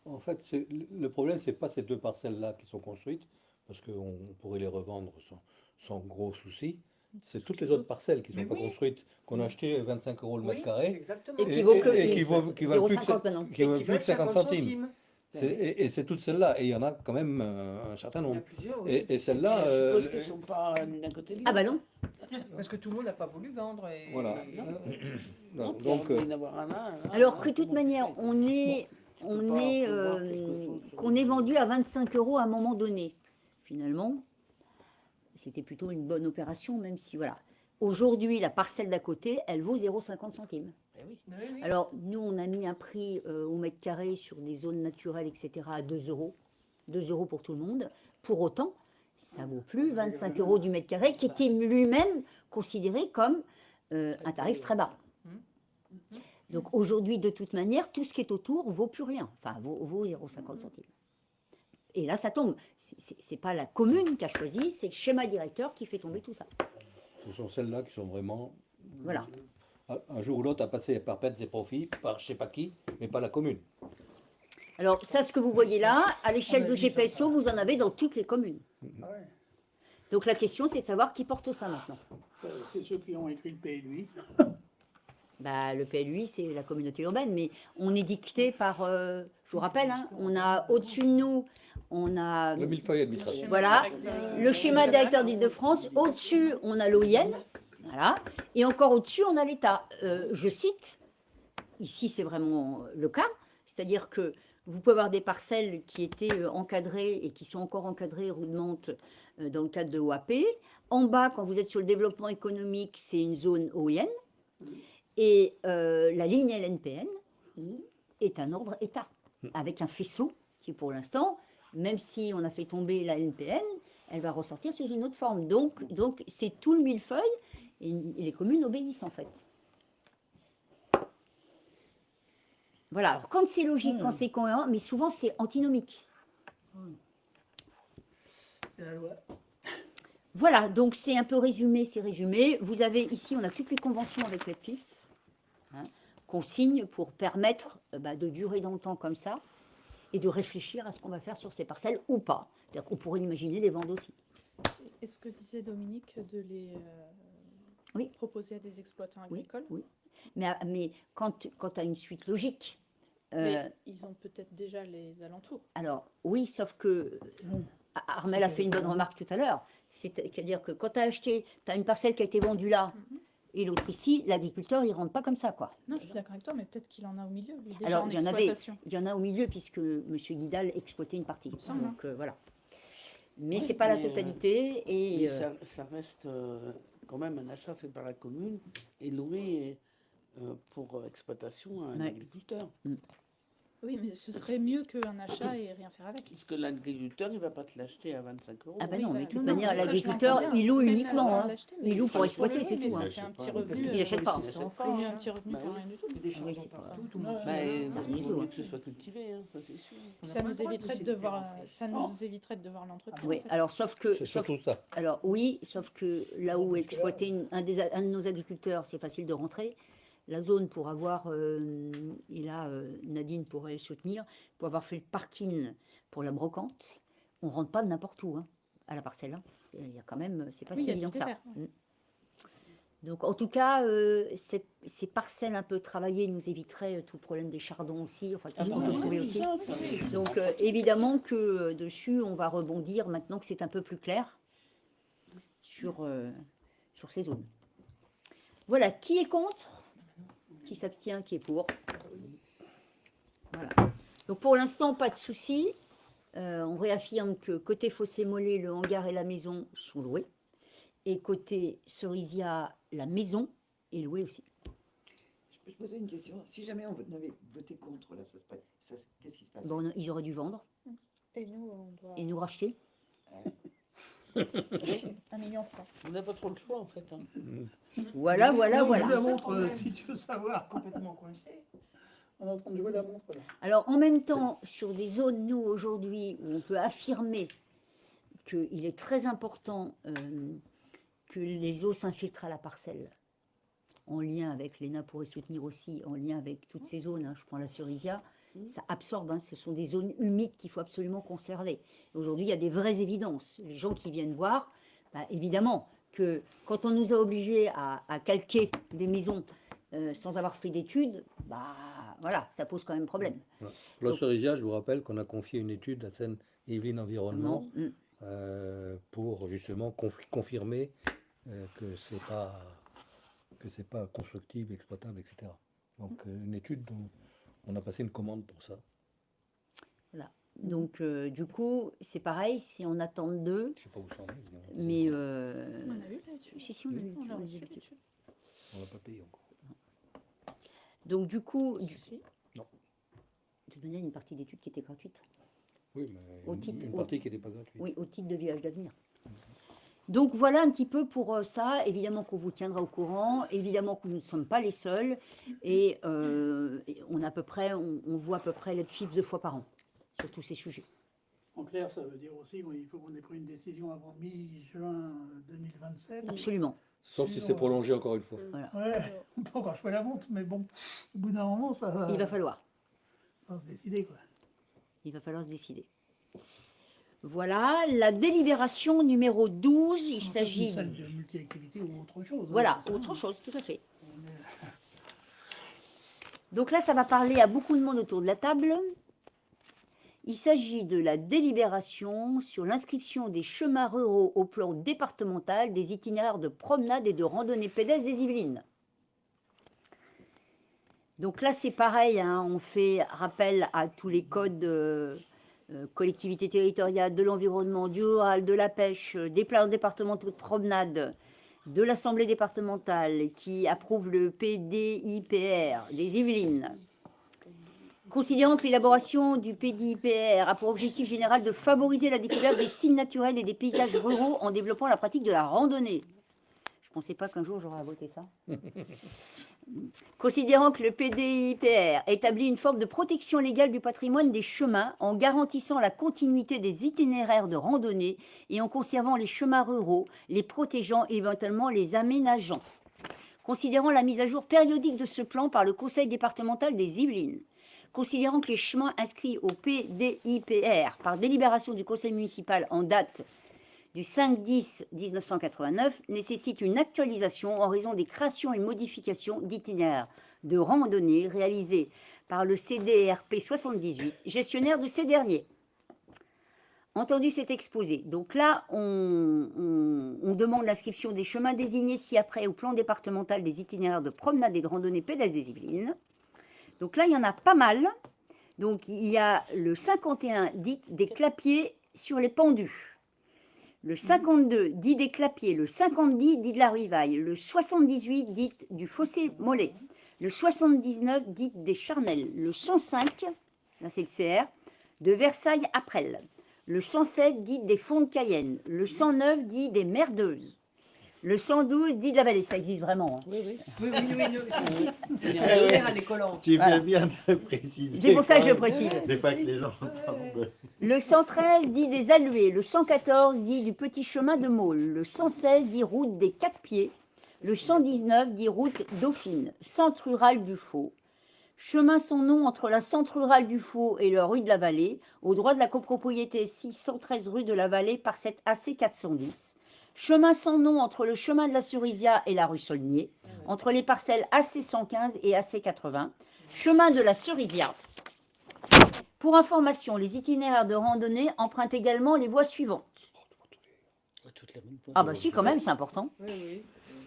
A: En fait, le problème, c'est pas ces deux parcelles-là qui sont construites, parce qu'on pourrait les revendre sans gros souci. C'est toutes les autres parcelles qui ne sont
I: Mais
A: pas
I: oui.
A: construites, qu'on a achetées 25 € le
I: Oui,
A: mètre carré,
I: exactement.
B: Et qui vaut que
A: et qui valent plus
B: 0,50
A: que,
B: maintenant.
A: qui valent plus que 50 centimes.
I: Ben oui.
A: Et c'est toutes celles-là, et il y en a quand même un certain
I: Il y en a
A: nombre.
I: plusieurs, oui.
A: Et celles-là,
K: Je suppose qu'ils ne sont pas l'un à côté de l'autre.
B: Ah bah non.
I: Parce que tout le monde n'a pas voulu vendre. Et...
A: voilà.
I: Non.
A: Non,
K: Puis
A: donc,
K: il va y en avoir un là,
B: Alors que de toute manière, qu'on est vendu à 25 € à un moment donné. Finalement, c'était plutôt une bonne opération, même si voilà. Aujourd'hui, la parcelle d'à côté, elle vaut 0,50 centimes.
I: Ben oui. Oui, oui.
B: Alors, nous, on a mis un prix au mètre carré sur des zones naturelles, etc., à 2 €. 2 € pour tout le monde. Pour autant, ça vaut plus 25 € du mètre carré, qui était lui-même considéré comme un tarif très bas. Donc aujourd'hui, de toute manière, tout ce qui est autour vaut plus rien. Enfin, vaut 0,50 centimes. Et là, ça tombe. C'est pas la commune qui a choisi, c'est le schéma directeur qui fait tomber tout ça.
A: ce sont celles-là qui sont vraiment,
B: Voilà.
A: un jour ou l'autre, à passer par perdre ses profits, par je sais pas qui, mais pas la commune.
B: Alors ça, ce que vous voyez là, à l'échelle de GPSO, vous en avez dans toutes les communes.
D: Ah ouais.
B: Donc la question, c'est de savoir qui porte ça maintenant.
D: C'est ceux qui ont écrit le PLUI.
B: Bah, le PLUI, c'est la communauté urbaine, mais on est dicté par, je vous rappelle, hein, on a au-dessus de nous, on a
A: Le millefeuille administratif.
B: voilà, le schéma directeur d'Île-de-France, au-dessus, on a l'OIN, voilà, et encore au-dessus, on a l'État. Je cite, ici c'est vraiment le cas, c'est-à-dire que vous pouvez avoir des parcelles qui étaient encadrées et qui sont encore encadrées rudement dans le cadre de OAP. En bas, quand vous êtes sur le développement économique, c'est une zone OIN. Et la ligne LNPN est un ordre État, avec un faisceau qui, pour l'instant, même si on a fait tomber la LNPN, elle va ressortir sous une autre forme. Donc c'est tout le millefeuille, et les communes obéissent en fait. Voilà, alors quand c'est logique, quand c'est cohérent, mais souvent c'est antinomique. Voilà, donc c'est un peu résumé, c'est résumé. Vous avez ici, on a toutes les conventions avec les PIF, hein, qu'on signe pour permettre de durer dans le temps comme ça et de réfléchir à ce qu'on va faire sur ces parcelles ou pas. C'est-à-dire qu'on pourrait imaginer les vendre aussi.
G: Et ce que disait Dominique, de les
B: Oui.
G: proposer à des exploitants
B: Oui,
G: agricoles.
B: oui. Mais quand tu as une suite logique,
G: Mais ils ont peut-être déjà les alentours.
B: alors oui, sauf que Armel a fait une bonne remarque tout à l'heure. C'est-à-dire que quand tu as acheté, tu as une parcelle qui a été vendue là, et l'autre ici, l'agriculteur, il ne rentre pas comme ça, quoi.
G: Non, je suis d'accord avec toi, mais peut-être qu'il en a au milieu, lui, déjà
B: Alors,
G: en
B: il y en avait,
G: exploitation.
B: il y en a au milieu, puisque M. Guidal exploitait une partie.
G: semble,
B: Donc, voilà. Mais
K: Oui,
B: c'est pas la
K: mais,
B: totalité. Et,
K: Mais ça reste quand même un achat fait par la commune et loué pour exploitation à un
B: Ouais.
K: agriculteur.
G: Oui, mais ce serait mieux qu'un achat et rien faire avec.
K: Parce que l'agriculteur, il ne va pas te l'acheter à 25 euros.
B: Ah ben
G: Oui,
B: non,
G: bah,
B: mais de toute
G: non, non,
B: manière,
G: mais ça, je
B: l'agriculteur,
G: l'entends bien.
B: il loue
G: Même
B: uniquement.
G: sans
B: Hein.
G: l'acheter,
B: Il loue pour
G: oui,
B: exploiter,
G: oui,
B: c'est
G: mais
B: tout.
G: ça
B: Hein.
G: fait un petit
F: Il
G: revenu.
B: Il achète pas.
K: C'est
G: Il y a un petit revenu
K: Bah
G: pour
K: oui.
G: rien du tout.
I: Il y a des
B: Oui,
I: charbons
B: c'est pas-
I: partout, tout le monde.
K: Bah, il
B: Ça
K: vaut
B: arrive,
K: mieux
B: ouais.
K: que ce soit cultivé, hein, ça c'est sûr.
I: On n'a
G: Ça
I: pas
G: nous
I: le droit de
G: éviterait
I: laisser
G: de
I: des
G: devoir,
I: terres en
G: ça
I: friche.
G: nous éviterait de devoir l'entretenir.
B: Oui,
G: en fait.
B: alors sauf que,
A: C'est
B: sauf,
A: surtout ça.
B: alors oui, sauf que là où
D: Parce que là,
B: exploiter un de nos agriculteurs, c'est facile de rentrer. La zone pour avoir, et là Nadine pourrait soutenir, pour avoir fait le parking pour la brocante, on rentre pas de n'importe où, hein, à la parcelle. Hein. Il y a quand même, c'est pas
G: Oui,
B: si
G: il y a
B: évident
G: du
B: que ça.
G: dévers, ouais.
B: Donc en tout cas, ces parcelles un peu travaillées nous éviteraient tout le problème des chardons aussi, enfin tout ce qu'on peut trouver aussi. Donc évidemment que dessus, on va rebondir maintenant que c'est un peu plus clair sur ces zones. Voilà, qui est contre? Qui s'abstient? Qui est pour? Voilà. Donc pour l'instant, pas de souci. On réaffirme que côté Fossé-Mollet, le hangar et la maison sont loués. Et côté Cerisia, la maison est louée aussi.
E: Je peux te poser une question. Si jamais on avait voté contre, là, qu'est-ce qui se passe?
B: Bon, ils auraient dû vendre
G: Et nous, on doit.
B: et nous racheter.
G: 1,3 million.
K: On n'a pas trop le choix en fait. Hein.
B: Voilà, voilà,
D: Là, on joue
B: voilà.
D: la montre, si tu veux savoir.
I: Complètement coincé.
D: On est en train de jouer la montre là.
B: Alors en même temps, sur des zones, nous, aujourd'hui, où on peut affirmer qu'il est très important que les eaux s'infiltrent à la parcelle, en lien avec, l'ENA pourrait soutenir aussi, en lien avec toutes ces zones, hein, je prends la Cerisia, ça absorbe, hein, ce sont des zones humides qu'il faut absolument conserver. Aujourd'hui, il y a des vraies évidences. Les gens qui viennent voir, bah, évidemment que quand on nous a obligés à calquer des maisons sans avoir fait d'études, bah, voilà, ça pose quand même problème.
A: La
B: Donc-
A: Cerisia, je vous rappelle qu'on a confié une étude à Seine-et-Yvelines Environnement
B: Mm.
A: pour justement confirmer que c'est pas constructible, exploitable, etc. Donc une étude dont on a passé une commande pour ça.
B: Donc, du coup, c'est pareil, si on attend d'eux,
A: Je sais pas où ça en est.
B: mais...
G: On a eu là-dessus.
B: Si, si, on a eu
G: On a
B: on a eu
G: reçu
B: l'étude.
G: là-dessus.
A: On l'a pas payé encore.
B: Donc, du coup,
G: Si.
B: de toute manière, il y a une partie d'études qui était gratuite.
A: Oui, mais
B: Au
A: une,
B: titre-
A: une
B: au-
A: partie qui n'était pas gratuite.
B: Oui, au titre de Village d'avenir. Donc voilà un petit peu pour ça. Évidemment qu'on vous tiendra au courant. Évidemment que nous ne sommes pas les seuls. Et on a à peu près, on voit à peu près l'aide FIF 2 fois par an sur tous ces sujets.
D: En clair, ça veut dire aussi qu'il faut qu'on ait pris une décision avant mi-juin 2027.
B: Absolument.
A: Sauf si c'est prolongé encore une fois.
D: Ouais, on peut encore jouer la montre, mais bon, au bout d'un moment, ça va,
B: Il va falloir.
D: se décider, quoi.
B: Il va falloir se décider. Voilà, la délibération numéro 12, il
D: En fait,
B: s'agit...
D: une salle de multi-activité ou autre chose. hein,
B: Voilà,
D: c'est ça.
B: autre chose, tout à fait.
D: On est-
B: Donc là, ça va parler à beaucoup de monde autour de la table. Il s'agit de la délibération sur l'inscription des chemins ruraux au plan départemental des itinéraires de promenade et de randonnée pédestre des Yvelines. Donc là, c'est pareil, hein, on fait rappel à tous les codes collectivité territoriale, de l'environnement, du rural, de la pêche, des plans départementaux de promenade, de l'Assemblée départementale qui approuve le PDIPR des Yvelines. Considérant que l'élaboration du PDIPR a pour objectif général de favoriser la découverte des signes naturels et des paysages ruraux en développant la pratique de la randonnée. Je ne pensais pas qu'un jour j'aurais à voter ça. Considérant que le PDIPR établit une forme de protection légale du patrimoine des chemins en garantissant la continuité des itinéraires de randonnée et en conservant les chemins ruraux, les protégeant et éventuellement les aménageant. Considérant la mise à jour périodique de ce plan par le Conseil départemental des Yvelines. Considérant que les chemins inscrits au PDIPR par délibération du Conseil municipal en date du 5-10-1989 nécessitent une actualisation en raison des créations et modifications d'itinéraires de randonnée réalisées par le CDRP 78, gestionnaire de ces derniers. Entendu cet exposé, donc là, on demande l'inscription des chemins désignés ci-après au plan départemental des itinéraires de promenade et de randonnée pédestre des Yvelines. Donc là, il y en a pas mal. Donc il y a le 51 dit des clapiers sur les pendus. Le 52 dit des clapiers, le 50 dit de la Rivaille, le 78 dit du fossé Mollet, le 79 dit des charnelles, le 105 là c'est le CR, de Versailles-Aprel. Le 107 dit des fonds de Cayenne. Le 109 dit des merdeuses. Le 112 dit de la vallée. Ça existe vraiment. Hein.
K: Oui, oui.
C: Oui, si. Parce que la mère, elle est collante.
F: Tu
B: Voilà.
F: fais bien de préciser.
B: C'est pour ça que je le
F: quand même.
B: précise.
F: Des fois que les gens entendent.
B: Le 113 dit des Allués. Le 114 dit du petit chemin de Maule. Le 116 dit route des Quatre Pieds. Le 119 dit route Dauphine. Centre rural du Faux. Chemin sans nom entre la centre rurale du Faux et la rue de la Vallée, au droit de la copropriété 613 rue de la Vallée par cette AC 410. Chemin sans nom entre le chemin de la Cerisia et la rue Saulnier, entre les parcelles AC 115 et AC 80. Chemin de la Cerisia. Pour information, les itinéraires de randonnée empruntent également les voies suivantes.
K: Toutes les bonnes points.
B: Ah bah si, quand même, c'est important.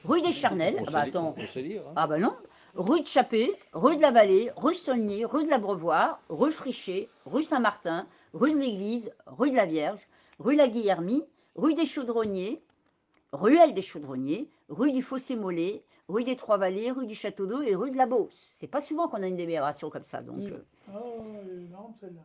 B: Rue des Charnelles, ah bah attends,
A: On sait lire. Hein.
B: ah bah non. Rue de Chappé, rue de la Vallée, rue Saulnier, rue de l'Abreuvoir, rue Frichet, rue Saint-Martin, rue de l'Église, rue de la Vierge, rue la Guillermie, rue des Chaudronniers, ruelle des Chaudronniers, rue du Fossé-Mollet, rue des Trois-Vallées, rue du Château d'Eau et rue de la Beauce. C'est pas souvent qu'on a une délibération comme ça. Donc,
D: Oh, elle est marrante celle-là.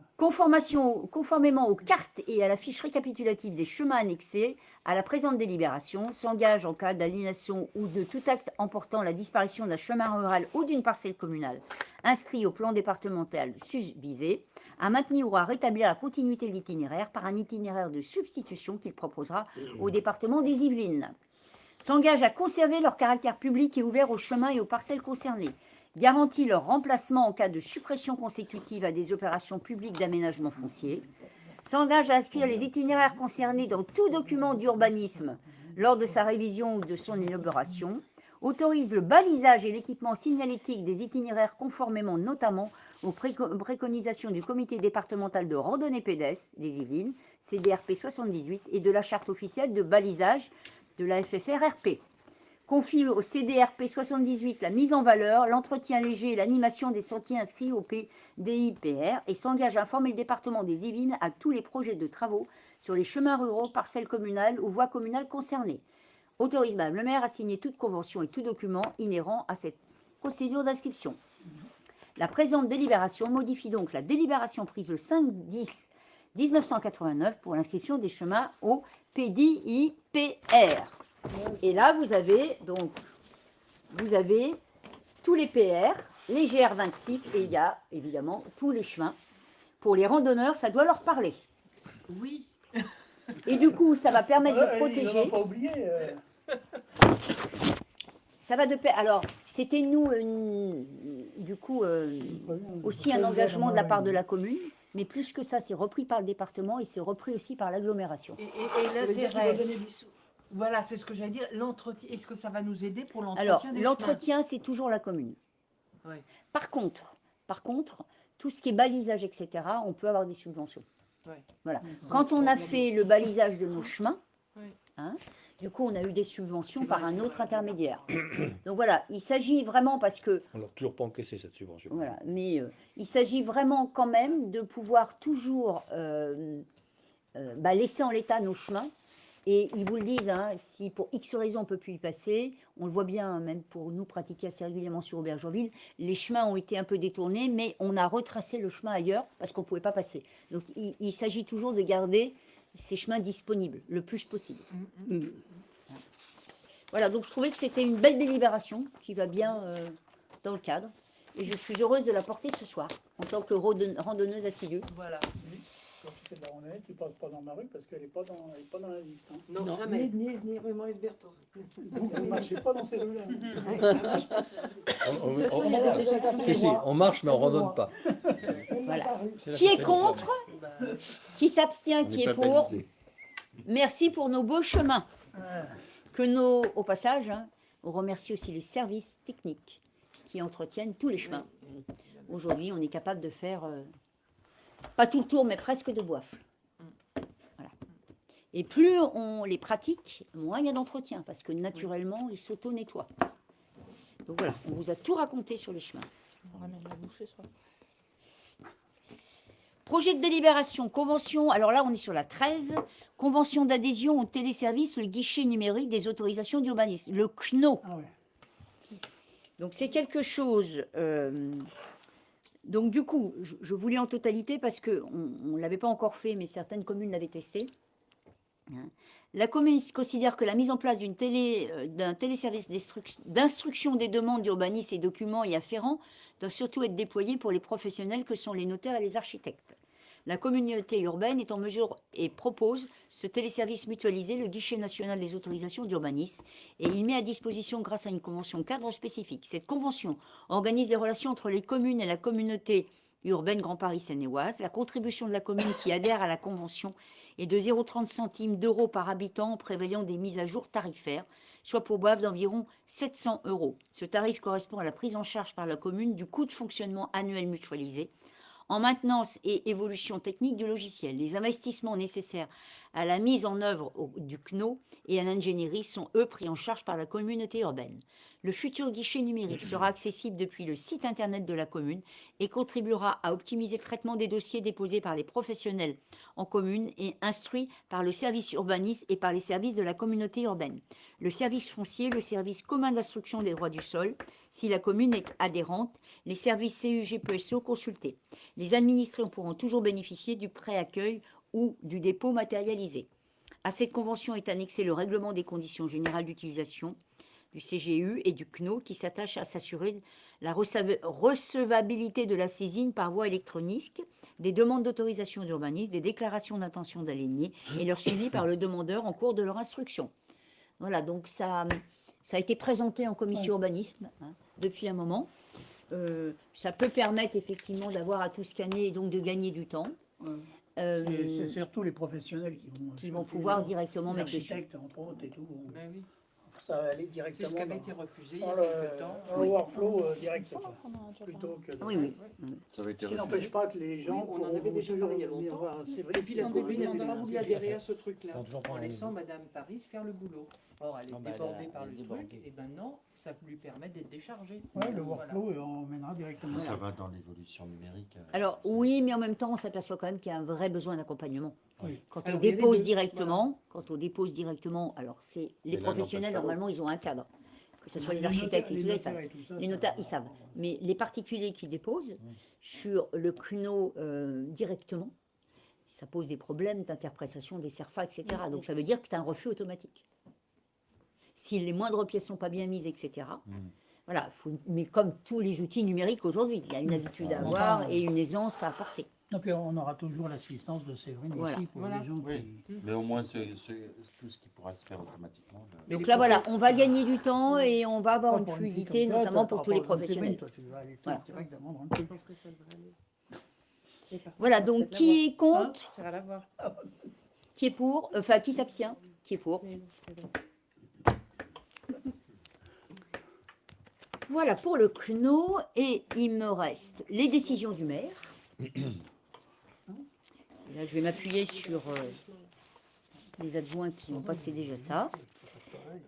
B: Conformément aux cartes et à la fiche récapitulative des chemins annexés à la présente délibération, s'engage en cas d'aliénation ou de tout acte emportant la disparition d'un chemin rural ou d'une parcelle communale inscrit au plan départemental susvisé, à maintenir ou à rétablir la continuité de l'itinéraire par un itinéraire de substitution qu'il proposera au département des Yvelines. S'engage à conserver leur caractère public et ouvert aux chemins et aux parcelles concernées. Garantit leur remplacement en cas de suppression consécutive à des opérations publiques d'aménagement foncier. S'engage à inscrire les itinéraires concernés dans tout document d'urbanisme lors de sa révision ou de son élaboration. Autorise le balisage et l'équipement signalétique des itinéraires conformément notamment aux préconisations du comité départemental de randonnée pédestre des Yvelines, CDRP 78, et de la charte officielle de balisage de la FFR-RP. Confie au CDRP 78 la mise en valeur, l'entretien léger et l'animation des sentiers inscrits au PDIPR et s'engage à informer le département des Yvelines à tous les projets de travaux sur les chemins ruraux, parcelles communales ou voies communales concernées. Autorise Madame le maire à signer toute convention et tout document inhérent à cette procédure d'inscription. La présente délibération modifie donc la délibération prise le 5/10/1989 pour l'inscription des chemins au PDIPR. Et là, vous avez tous les PR, les GR26 et il y a évidemment tous les chemins. Pour les randonneurs, ça doit leur parler.
C: Oui.
B: Et du coup, ça va permettre de
D: Ils
B: protéger.
D: n'ont pas oublié.
B: Ça va de pair. Alors, c'était nous, aussi un engagement de la part de la commune. Mais plus que ça, c'est repris par le département et c'est repris aussi par l'agglomération.
C: Et
E: Ça veut dire qu'ils
C: l'intérêt.
E: vont donner des sous.
C: Voilà, c'est ce que j'allais dire. L'entretien. Est-ce que ça va nous aider pour
B: Alors,
C: l'entretien des chemins?
B: l'entretien, c'est toujours la commune.
C: Oui.
B: Par contre, tout ce qui est balisage, etc., on peut avoir des subventions.
C: Oui.
B: Voilà. Quand on a fait le balisage de nos chemins,
C: Oui.
B: hein, du coup, on a eu des subventions par un autre intermédiaire. Donc voilà, il s'agit vraiment parce que
A: On n'a toujours pas encaissé cette subvention.
B: voilà, mais il s'agit vraiment quand même de pouvoir toujours laisser en l'état nos chemins. Et ils vous le disent, hein, si pour X raisons on ne peut plus y passer, on le voit bien, hein, même pour nous pratiquer assez régulièrement sur Aubergenville, les chemins ont été un peu détournés, mais on a retracé le chemin ailleurs parce qu'on ne pouvait pas passer. Donc il s'agit toujours de garder ces chemins disponibles le plus possible. Voilà, donc je trouvais que c'était une belle délibération qui va bien dans le cadre. Et je suis heureuse de la porter ce soir, en tant que randonneuse assidue.
C: Voilà.
D: Quand tu fais de la randonnée, tu passes pas dans ma rue parce qu'elle n'est pas, pas dans la liste. Hein.
C: Non,
K: Non.
C: jamais.
E: Ni rue Maurice Berthaud.
D: Donc ne marchez pas dans ces rues-là.
A: On marche, mais on ne randonne pas.
B: Voilà. Qui est contre?
C: Bah,
B: Qui s'abstient?
F: On
B: Qui
F: n'est
B: est
F: pas
B: pour?
F: balisé.
B: Merci pour nos beaux chemins. Au passage, hein, on remercie aussi les services techniques qui entretiennent tous les chemins. Aujourd'hui, on est capable de faire, pas tout le tour, mais presque de Boifle. Voilà. Et plus on les pratique, moins il y a d'entretien, parce que naturellement, ils s'auto-nettoient. Donc voilà, on vous a tout raconté sur les chemins.
G: On ramène la bouche ce soir.
B: Projet de délibération, convention, alors là on est sur la 13, convention d'adhésion au téléservice, le guichet numérique des autorisations d'urbanisme, le CNO.
D: Ah ouais.
B: Donc c'est quelque chose Donc du coup, je voulais en totalité parce qu'on ne l'avait pas encore fait, mais certaines communes l'avaient testé. Hein. La commune considère que la mise en place d'un téléservice d'instruction des demandes d'urbanisme et documents y afférents doivent surtout être déployés pour les professionnels que sont les notaires et les architectes. La communauté urbaine est en mesure et propose ce téléservice mutualisé, le guichet national des autorisations d'urbanisme, et il met à disposition grâce à une convention cadre spécifique. Cette convention organise les relations entre les communes et la communauté urbaine Grand Paris Seine-et-Oise. La contribution de la commune qui adhère à la convention est de 0,30 centimes d'euros par habitant en prévoyant des mises à jour tarifaires, soit pour base d'environ 700 euros. Ce tarif correspond à la prise en charge par la commune du coût de fonctionnement annuel mutualisé, en maintenance et évolution technique du logiciel. Les investissements nécessaires à la mise en œuvre du CNO et à l'ingénierie sont, eux, pris en charge par la communauté urbaine. Le futur guichet numérique sera accessible depuis le site internet de la commune et contribuera à optimiser le traitement des dossiers déposés par les professionnels en commune et instruits par le service urbanisme et par les services de la communauté urbaine. Le service foncier, le service commun d'instruction des droits du sol, si la commune est adhérente, les services CUGPSO consultés. Les administrés pourront toujours bénéficier du pré-accueil ou du dépôt matérialisé. À cette convention est annexé le règlement des conditions générales d'utilisation du CGU et du CNO qui s'attache à s'assurer la recevabilité de la saisine par voie électronique, des demandes d'autorisation d'urbanisme, des déclarations d'intention d'aliéner et leur suivi par le demandeur en cours de leur instruction. Voilà, donc ça a été présenté en commission urbanisme depuis un moment. Ça peut permettre effectivement d'avoir à tout scanner et donc de gagner du temps.
D: Et c'est surtout les professionnels
B: qui vont pouvoir directement
D: les
B: mettre dessus.
D: architectes, entre autres, et tout.
C: Ben oui.
D: Ça va aller directement
C: C'est ce qui avait été refusé il y
D: dans
C: a
D: le,
C: quelques temps.
D: dans le workflow direct, quoi, plutôt que de...
B: Oui, oui.
F: Ça avait été
D: Ce qui
F: refusé.
D: n'empêche pas que les gens
C: Oui, on en avait déjà parlé il y a longtemps.
D: C'est vrai.
C: Et puis la commune n'a pas voulu adhérer à ce truc-là,
J: T'as toujours pas
C: en
J: un
C: laissant
J: rendez-vous.
C: Madame Paris faire le boulot. Or, elle est
K: Non, bah,
C: débordée
K: elle
C: par
K: est
C: le
K: débordée.
C: truc, et maintenant, ça lui permet d'être déchargée.
D: Ouais, le
C: Voilà.
D: workflow emmènera directement.
F: Ça va dans l'évolution numérique.
B: Alors oui, mais en même temps, on s'aperçoit quand même qu'il y a un vrai besoin d'accompagnement.
D: Oui.
B: Quand
C: Alors,
B: on
C: il y a les
B: dépose
C: deux,
B: directement, alors c'est les
F: Mais là,
B: professionnels
F: n'empêche pas
B: normalement ils ont un cadre, que ce soit les
D: Les
B: architectes
D: notaires-
B: et tout ça, ils savent.
D: notaires et tout ça,
B: Les
D: ça
B: notaires
D: va.
B: ils savent, mais les particuliers qui déposent sur le CNO directement, ça pose des problèmes d'interprétation des CERFA, etc. Donc ça veut dire que tu as un refus automatique. Si les moindres pièces sont pas bien mises, etc. Voilà, mais comme tous les outils numériques aujourd'hui, il y a une habitude à
D: Enfin,
B: avoir et une aisance à apporter.
D: Donc on aura toujours l'assistance de Séverine
B: Voilà.
D: ici pour
C: Voilà.
D: les gens
F: Oui,
D: qui...
F: mais au moins tout ce qui pourra se faire automatiquement.
C: Mais
B: Donc
C: les
B: là, voilà, on va gagner du temps et on va avoir
D: Pas
B: une
D: pour fille
B: fluidité,
D: comme toi,
B: notamment
D: toi,
B: pour
D: par
B: tous les
D: rapport à Séverine,
B: professionnels.
D: toi, tu vas aller
B: Voilà.
D: directement dans le truc.
I: Je pense que ça devrait aller.
B: Voilà, donc qui est contre,
I: Ça va l'avoir.
B: qui est pour, enfin qui s'abstient, qui est pour. Voilà pour le CNO et il me reste les décisions du maire. Et là, je vais m'appuyer sur les adjoints qui ont passé déjà ça.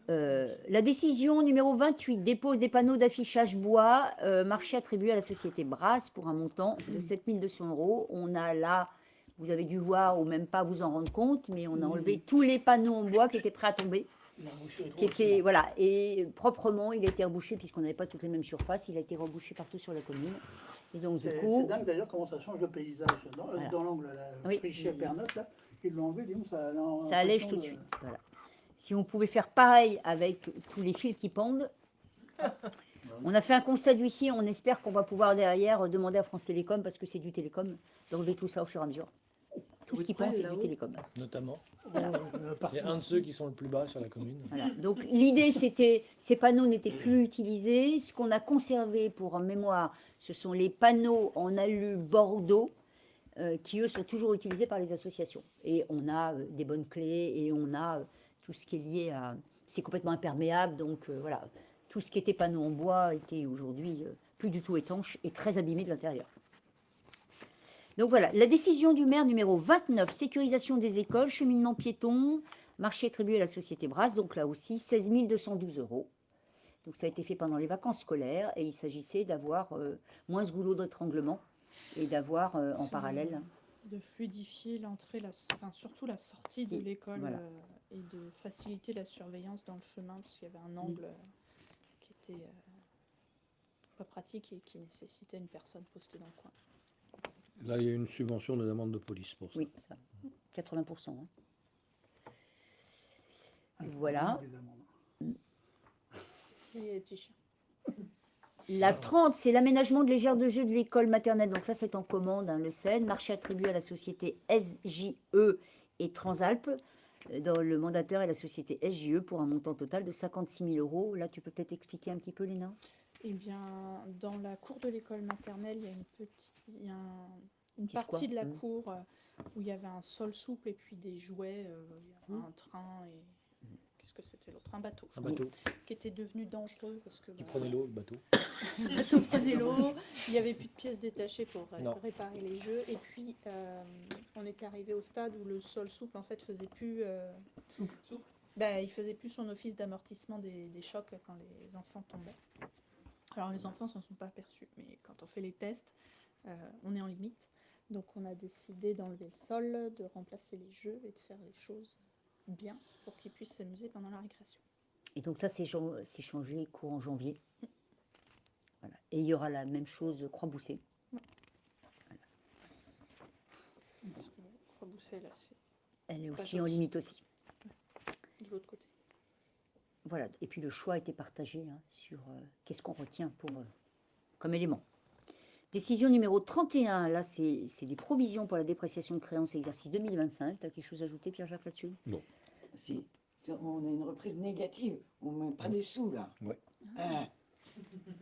B: La décision numéro 28 dépose des panneaux d'affichage bois, marché attribué à la société Brasse pour un montant de 7 200 €. On a là, vous avez dû voir ou même pas vous en rendre compte, mais on a enlevé tous les panneaux en bois qui étaient prêts à tomber. Qui était, voilà, et proprement, il a été rebouché puisqu'on n'avait pas toutes les mêmes surfaces, il a été rebouché partout sur la commune. Et donc du
D: C'est
B: coup,
D: dingue d'ailleurs comment ça change le paysage.
B: Voilà.
D: Dans l'angle, là,
B: Oui.
D: Frichet Pernotte, là, ils l'ont enlevé, dis donc, ça a
B: ça allège tout de suite. Voilà. Si on pouvait faire pareil avec tous les fils qui pendent. On a fait un constat d'huissier, on espère qu'on va pouvoir derrière demander à France Télécom, parce que c'est du télécom, d'enlever tout ça au fur et à mesure. Tout ce qui pend, c'est du télécom.
J: Notamment.
B: Voilà.
J: C'est un de ceux qui sont le plus bas sur la commune.
B: Voilà. Donc l'idée, c'était, ces panneaux n'étaient plus utilisés. Ce qu'on a conservé pour mémoire, ce sont les panneaux en alu Bordeaux, qui eux sont toujours utilisés par les associations. Et on a des bonnes clés et on a tout ce qui est lié à... C'est complètement imperméable, donc voilà. Tout ce qui était panneaux en bois était aujourd'hui plus du tout étanche et très abîmé de l'intérieur. Donc voilà, la décision du maire numéro 29, sécurisation des écoles, cheminement piéton, marché attribué à la société Brasse, donc là aussi 16 212 €. Donc ça a été fait pendant les vacances scolaires et il s'agissait d'avoir moins ce goulot d'étranglement et d'avoir en parallèle...
G: De fluidifier l'entrée, enfin, surtout la sortie de l'école
B: voilà.
G: Et de faciliter la surveillance dans le chemin parce qu'il y avait un angle qui était pas pratique et qui nécessitait une personne postée dans le coin.
A: Là, il y a une subvention des amendes de police pour ça.
B: Oui, ça. 80%. Hein. Voilà.
D: Les amendes.
G: Et les petits chiens.
B: La 30, c'est l'aménagement de l'aire de jeu de l'école maternelle. Donc là, c'est en commande, hein, le Seine. Marché attribué à la société SJE et Transalpes, dont le mandataire est la société SJE pour un montant total de 56 000 euros. Là, tu peux peut-être expliquer un petit peu, Léna?
G: Eh bien, dans la cour de l'école maternelle, il y a une
B: Petit square.
G: partie de la
B: Mhm.
G: cour où il y avait un sol souple et puis des jouets, il y avait un train et qu'est-ce que c'était l'autre? Un bateau, je
J: Un
G: crois,
J: bateau
G: qui était devenu dangereux parce que
J: qui
G: bah,
J: prenait l'eau, le bateau.
G: le bateau prenait l'eau, il n'y avait plus de pièces détachées pour
J: Non.
G: réparer les jeux et puis on était arrivé au stade où le sol souple en fait faisait plus bah, il faisait plus son office d'amortissement des chocs quand les enfants tombaient. Alors les enfants s'en sont pas aperçus, mais quand on fait les tests, on est en limite. Donc on a décidé d'enlever le sol, de remplacer les jeux et de faire les choses bien pour qu'ils puissent s'amuser pendant la récréation.
B: Et donc ça, c'est changé courant janvier. Voilà. Et il y aura la même chose Croix-Boussée.
G: Parce que Croix-Boussée, là, c'est
B: Elle est
G: Pas
B: aussi en
G: joli.
B: limite aussi.
G: de l'autre côté.
B: Voilà. Et puis le choix a été partagé hein, sur qu'est-ce qu'on retient pour, comme élément. Décision numéro 31, là, c'est des provisions pour la dépréciation de créances exercice 2025. Tu as quelque chose à ajouter, Pierre-Jacques, là-dessus?
E: Si, on a une reprise négative, on ne met pas des sous là.
A: Ouais.
E: Hein,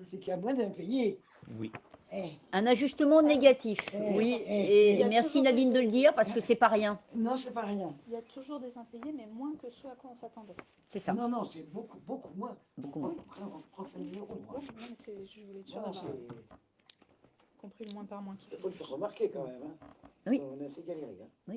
E: c'est qu'il y a moins d'impayés.
A: Oui.
E: Eh,
B: Un ajustement négatif, oui. Et
G: Il y a
B: merci
G: toujours
B: Nadine de
G: des-
B: le dire parce que c'est pas rien.
E: non, c'est pas rien.
G: Il y a toujours des impayés, mais moins que ceux à quoi on s'attendait.
B: C'est ça.
E: Non, non, c'est beaucoup, beaucoup moins.
B: Beaucoup moins.
E: On prend 5 000 euros. moi.
G: Non, mais je voulais être sûre
E: Non,
G: d'avoir
E: c'est-
G: compris le moins par moins.
E: il faut le faire remarquer quand même. Hein.
B: Oui.
E: On a assez galéré. Hein.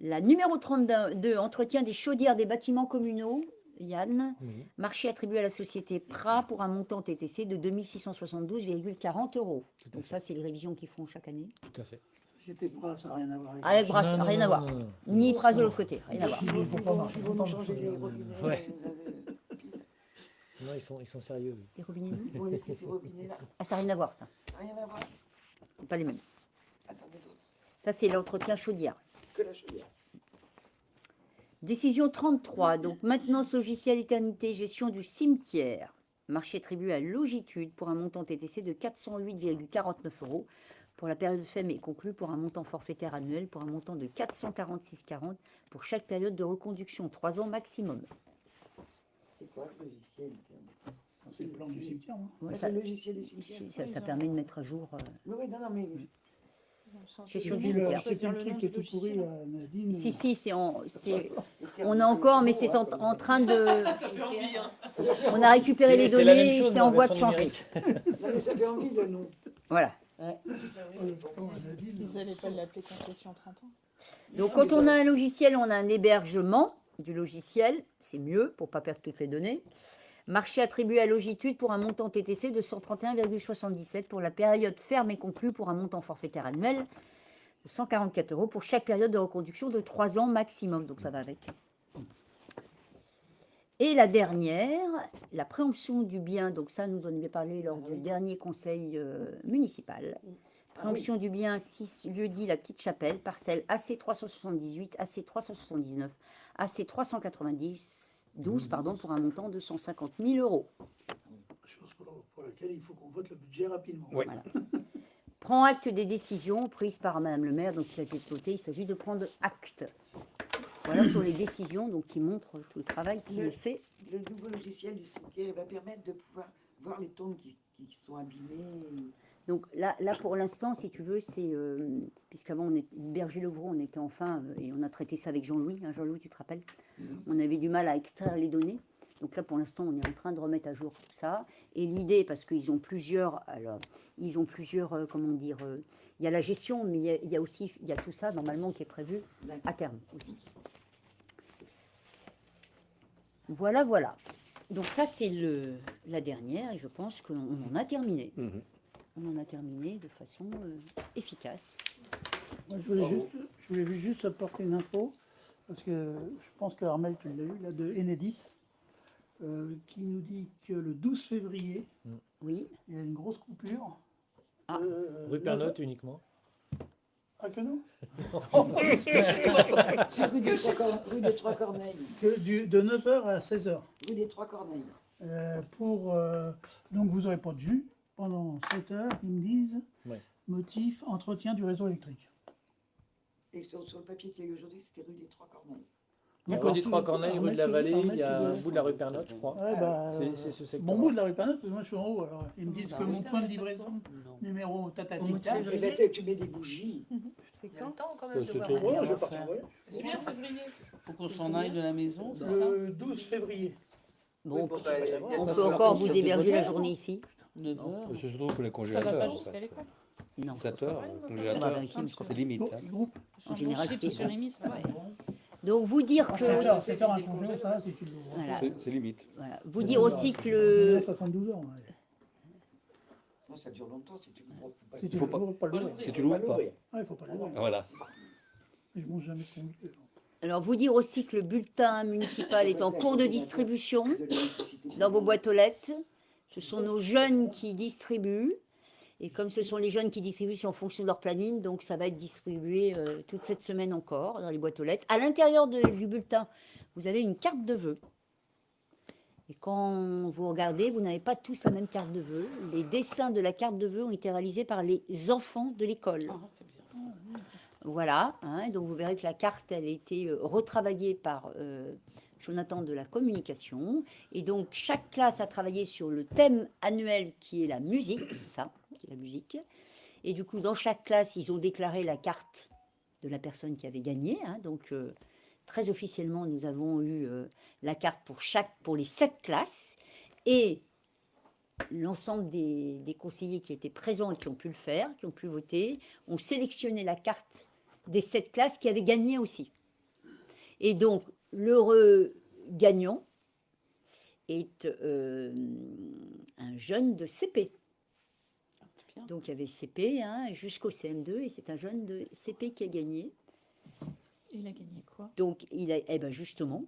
B: La numéro 32, entretien des chaudières des bâtiments communaux. Yann,
J: Oui.
B: marché attribué à la société PRA pour un montant TTC de 2672,40 euros.
J: Tout à
B: Donc
J: fait.
B: ça, c'est les révisions qu'ils font chaque année.
J: Tout à fait.
D: Société Bras, ça n'a rien à voir avec.
B: Avec Bras,
J: Non, non,
B: rien
J: non,
B: à voir.
J: non, non.
B: Ni Pras de l'autre côté, rien à voir.
E: Ils vont,
D: faut
E: ils
D: pas
E: vont-
D: marcher
E: ils vont nous
D: longtemps,
E: changer les
D: parce que-
E: robinets.
J: Ouais. Non, ils sont sérieux. eux.
B: Les robinets bleus
E: Oui, c'est ces robinets-là.
B: Ah, ça n'a rien à voir, ça.
E: Rien à voir.
B: C'est pas les mêmes.
E: Ah, ça en est d'autres.
B: Ça, c'est l'entretien chaudière.
E: Que la chaudière.
B: Décision 33, donc maintenance logicielle éternité, gestion du cimetière. Marché attribué à Logitude pour un montant TTC de 408,49 euros pour la période fermée et conclu pour un montant forfaitaire annuel pour un montant de 446,40 pour chaque période de reconduction, 3 ans maximum.
E: C'est quoi le logiciel?
D: C'est le plan du cimetière. Hein.
B: Voilà,
E: C'est
B: ça,
E: le logiciel du cimetière.
B: ça permet de mettre à jour.
E: Oui, oui, non, non, mais
G: Dans le sens
B: Gestion
G: de
B: du
D: Et puis,
B: cimetière.
D: c'est
G: choisir
D: le
G: le
D: truc
G: nom
D: qui est
G: du
D: tout pourri,
G: logiciel.
D: Nadine.
B: Si, si, on
E: on
B: a encore, mais c'est en train de. On a récupéré les
J: C'est la même
B: données,
J: chose,
B: c'est
J: mais
B: en voie de
J: version
B: changer.
J: numérique.
E: Ça fait envie le nom.
B: Voilà.
D: Nadine.
G: Ils n'allaient pas l'appeler concession 30 ans.
B: Donc quand on a un logiciel, on a un hébergement du logiciel, c'est mieux pour ne pas perdre toutes les données. Marché attribué à Logitude pour un montant TTC de 131,77 pour la période ferme et conclue pour un montant forfaitaire annuel de 144 euros pour chaque période de reconduction de 3 ans maximum. Donc ça va avec. Et la dernière, la préemption du bien. Donc ça, nous en avions parlé lors du dernier conseil municipal. Préemption du bien 6 lieu-dit La Petite Chapelle, parcelle AC 378, AC 379, AC 312 pardon, pour un montant de 150 000 euros.
D: Chose pour laquelle il faut qu'on vote le budget rapidement.
A: Oui.
B: Voilà. Prend acte des décisions prises par Madame le maire, donc ça a été noté, il s'agit de prendre acte. Voilà sur les décisions donc, qui montrent tout le travail qui est fait.
E: Le nouveau logiciel du cimetière il va permettre de pouvoir voir les tombes qui sont abîmées.
B: Donc là pour l'instant, si tu veux, c'est puisqu'avant on est Berger-le-Gros, on était enfin et on a traité ça avec Jean-Louis. Hein, Jean-Louis, tu te rappelles? On avait du mal à extraire les données. Donc là, pour l'instant, on est en train de remettre à jour tout ça. Et l'idée, parce qu'ils ont plusieurs, comment dire, il y a la gestion, mais il y a aussi, il y a tout ça normalement qui est prévu à terme aussi. Voilà, voilà. Donc ça, c'est la dernière, et je pense qu'on en a terminé.
A: Mhm.
B: On en a terminé de façon efficace.
D: Moi, je voulais juste apporter une info, parce que je pense que Armel, tu l'as eu, là, de Enedis. qui nous dit que le 12 février,
B: Oui.
D: il y a une grosse coupure.
B: Ah.
J: Rue Pernotte uniquement.
D: Ah, que non?
E: C'est rue des Trois Corneilles.
D: De 9h à 16h.
E: Rue des Trois Corneilles.
D: Donc vous n'aurez pas de jus pendant 7 heures, ils me disent.
J: Ouais.
D: Motif, entretien du réseau électrique.
E: Et sur le papier qu'il y a eu aujourd'hui, c'était rue des Trois Corneilles.
J: Rue des Trois Corneilles, rue de la Vallée, il y a un
D: mètre
J: bout de la rue Pernotte, je crois.
D: Ouais,
J: C'est ce secteur.
D: bon bout de la rue Pernotte, parce que moi je suis en haut. Alors, ils me disent que mon point de livraison, numéro tatatita.
E: Et ben, tu mets des bougies.
C: C'est il y a le temps quand même de
J: C'est
C: voir.
J: tout.
D: Ouais, je vais partir. Ouais.
K: C'est bien février. Faut qu'on s'en aille de la maison, c'est ça?
D: Le 12 février.
B: Bon,
E: Oui, bon,
B: on
E: va
B: peut
E: falloir
B: encore
E: qu'on
B: vous
E: se
B: héberger la
E: débrouille.
B: journée ici.
K: 9 heures.
A: C'est surtout pour les
H: Ça va
A: congélateurs.
H: pas
A: en
H: jusqu'à
A: fait.
H: l'école.
B: Non.
A: 7 heures,
B: On va
A: congélateur,
B: vérifier, mais je crois
A: c'est limite.
D: Bon,
A: hein.
D: groupe.
B: En général,
H: chips
B: c'est
H: sur les mises, ça va.
B: Donc vous dire que
D: 7 heures un congé, ça, c'est une
B: voilà,
A: C'est limite.
B: voilà. Vous dire aussi que le
D: 72 heures. Ouais.
E: Non, ça dure longtemps si tu ne pas.
D: Si tu
A: faut
D: veux
A: pas-
D: pas le l'ouvrir.
A: Si tu l'ouvres pas.
D: Ouais, il faut pas l'ouvrir.
A: Voilà.
D: Je mange jamais de congé.
B: alors vous dire aussi que le bulletin municipal est en cours de distribution dans vos boîtes aux lettres. Ce sont nos jeunes qui distribuent. Et comme ce sont les jeunes qui distribuent, c'est en fonction de leur planning, donc ça va être distribué toute cette semaine encore dans les boîtes aux lettres. À l'intérieur du bulletin, vous avez une carte de vœux. Et quand vous regardez, vous n'avez pas tous la même carte de vœux. Les dessins de la carte de vœux ont été réalisés par les enfants de l'école.
K: Ah, c'est bien ça.
B: Voilà, hein, et donc vous verrez que la carte, elle a été retravaillée par Jonathan de la communication. Et donc chaque classe a travaillé sur le thème annuel qui est la musique, c'est ça, qui est la musique. Et du coup, dans chaque classe, ils ont déclaré la carte de la personne qui avait gagné. Hein, donc très officiellement, nous avons eu la carte pour les 7 classes. Et l'ensemble des conseillers qui étaient présents et qui ont pu le faire, qui ont pu voter, ont sélectionné la carte des 7 classes qui avaient gagné aussi. Et donc, l'heureux gagnant est un jeune de CP.
K: C'est bien.
B: Donc, il y avait CP hein, jusqu'au CM2 et c'est un jeune de CP qui a gagné.
H: Il a gagné quoi?
B: Donc, il a, eh ben justement,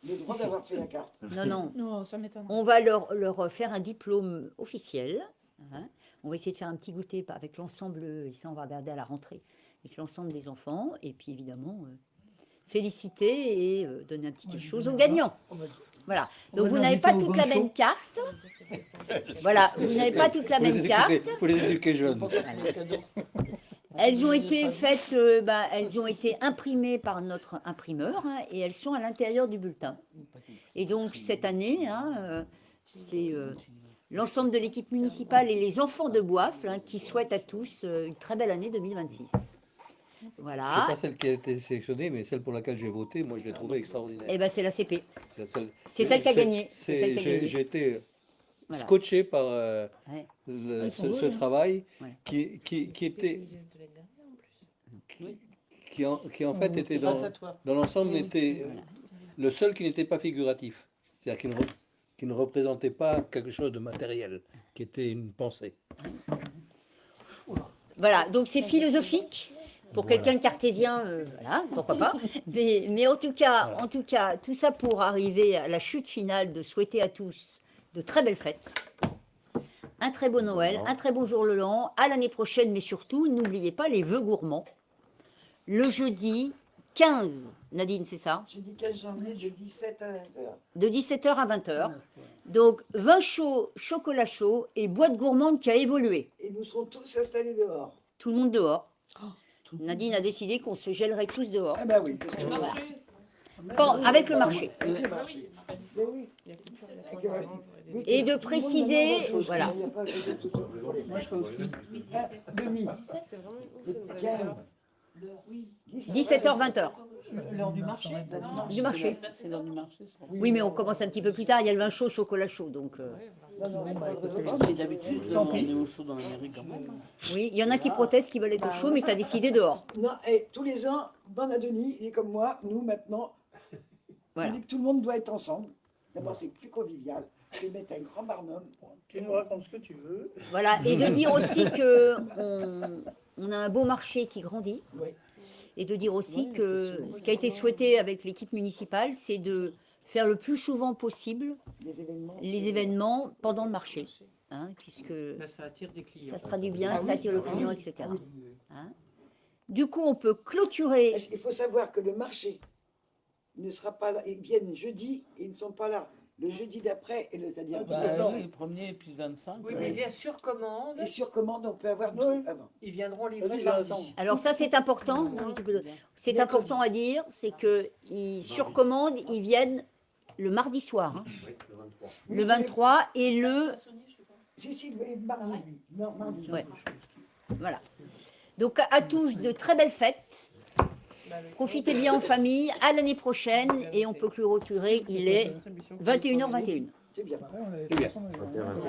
E: Le droit d'avoir fait la carte.
B: non,
H: Non, ça m'étonne.
B: on va leur faire un diplôme officiel. Hein. On va essayer de faire un petit goûter avec l'ensemble, et ça on va regarder à la rentrée, avec l'ensemble des enfants. Et puis évidemment, féliciter et donner un petit quelque chose aux gagnants. Voilà. Donc vous n'avez pas toute la même carte. Voilà, vous n'avez pas toute la même carte.
A: Faut les éduquer jeunes.
B: Elles ont été faites, elles ont été imprimées par notre imprimeur hein, et elles sont à l'intérieur du bulletin. Et donc cette année, hein, c'est l'ensemble de l'équipe municipale et les enfants de Boifle hein, qui souhaitent à tous une très belle année 2026.
A: Je ne
B: Voilà.
A: sais pas celle qui a été sélectionnée, mais celle pour laquelle j'ai voté, moi je l'ai trouvée extraordinaire.
B: Et ben c'est la CP.
A: C'est celle,
B: C'est celle qui a gagné. C'est celle qui a
A: J'ai
B: gagné.
A: j'ai été
B: Voilà.
A: scotché par
B: Ouais.
A: ce travail
B: Ouais.
A: qui était qui en fait était
K: Grâce à toi.
A: dans l'ensemble
K: Oui.
A: était
B: Voilà.
A: le seul qui n'était pas figuratif, c'est-à-dire qui ne représentait pas quelque chose de matériel, qui était une pensée.
B: Voilà, donc c'est philosophique. Pour
A: Voilà.
B: quelqu'un de cartésien, voilà, pourquoi pas. Mais en tout cas,
A: Voilà.
B: tout ça pour arriver à la chute finale de souhaiter à tous de très belles fêtes, un très beau Noël,
A: Voilà.
B: un très bon jour le l'an, à l'année prochaine, mais surtout, n'oubliez pas les vœux gourmands. Le jeudi 15, Nadine, c'est ça?
E: J'ai dit 15 janvier de 17 à 20h.
B: De 17h à 20h. Donc, vin chaud, chocolat chaud et boîte gourmande qui a évolué.
E: Et nous serons tous installés dehors.
B: Tout le monde dehors. Nadine a décidé qu'on se gèlerait tous dehors.
E: Ah bah oui, parce que
B: Voilà. Bon, avec le marché.
E: avec le marché. Mais oui. Avec le marché. Oui,
B: Et de
E: tout le monde
B: préciser,
E: a la même chose,
B: voilà.
E: il n'y a pas de tout autour.
D: Moi, je serai au ski.
E: Ah, demi.
I: C'est vraiment
E: Le 15.
B: 17h, 20h.
C: L'heure du marché.
B: Du marché.
K: C'est l'heure du marché. ça.
B: Oui, mais on commence un petit peu plus tard. Il y a le vin chaud, chocolat chaud. Donc,
E: Non, non,
K: Ah, mais d'habitude, on est au chaud dans la mairie quand même.
B: oui, il y en a qui protestent, qui veulent être au chaud, mais tu as décidé dehors.
E: non, et tous les ans, Ben à Denis, il est comme moi, nous maintenant,
B: Voilà.
E: on dit que tout le monde doit être ensemble. D'abord, c'est plus convivial. Je vais mettre un grand barnum.
D: Tu nous racontes ce que tu veux.
B: Voilà. Et de dire aussi que on a un beau marché qui grandit.
E: Oui.
B: Et de dire aussi que ce qui a été souhaité avec l'équipe municipale, c'est de faire le plus souvent possible
E: Les événements.
B: les événements pendant le marché, hein, puisque
I: Là, ça attire des clients.
B: ça se traduit bien,
E: Ah
B: ça
E: oui,
B: attire le
E: ah
B: client,
E: oui,
B: etc.
E: ah oui.
B: Hein. Du coup, on peut clôturer.
E: Il faut savoir que le marché ne sera pas là. Ils viennent jeudi et ils ne sont pas là. Le jeudi d'après, c'est-à-dire
K: Bah, le premier et puis le 25.
I: Oui, mais il vient sur commande.
E: et sur commande, on peut avoir tout avant.
I: Ils viendront livrer
K: Vas-y,
I: mardi.
K: j'attends.
B: Alors ça, c'est important. C'est
E: Mercredi.
B: important à dire, c'est que sur commande, ils viennent le mardi soir, hein, le 23 et le
E: Si, le mardi, oui. Non, mardi.
B: Ouais. Voilà. Donc à tous de très belles fêtes. Profitez bien en famille. À l'année prochaine et on peut clôturer. Il est 21h21.
E: C'est bien.
D: Ouais, on avait
A: C'est bien.
D: de toute façon,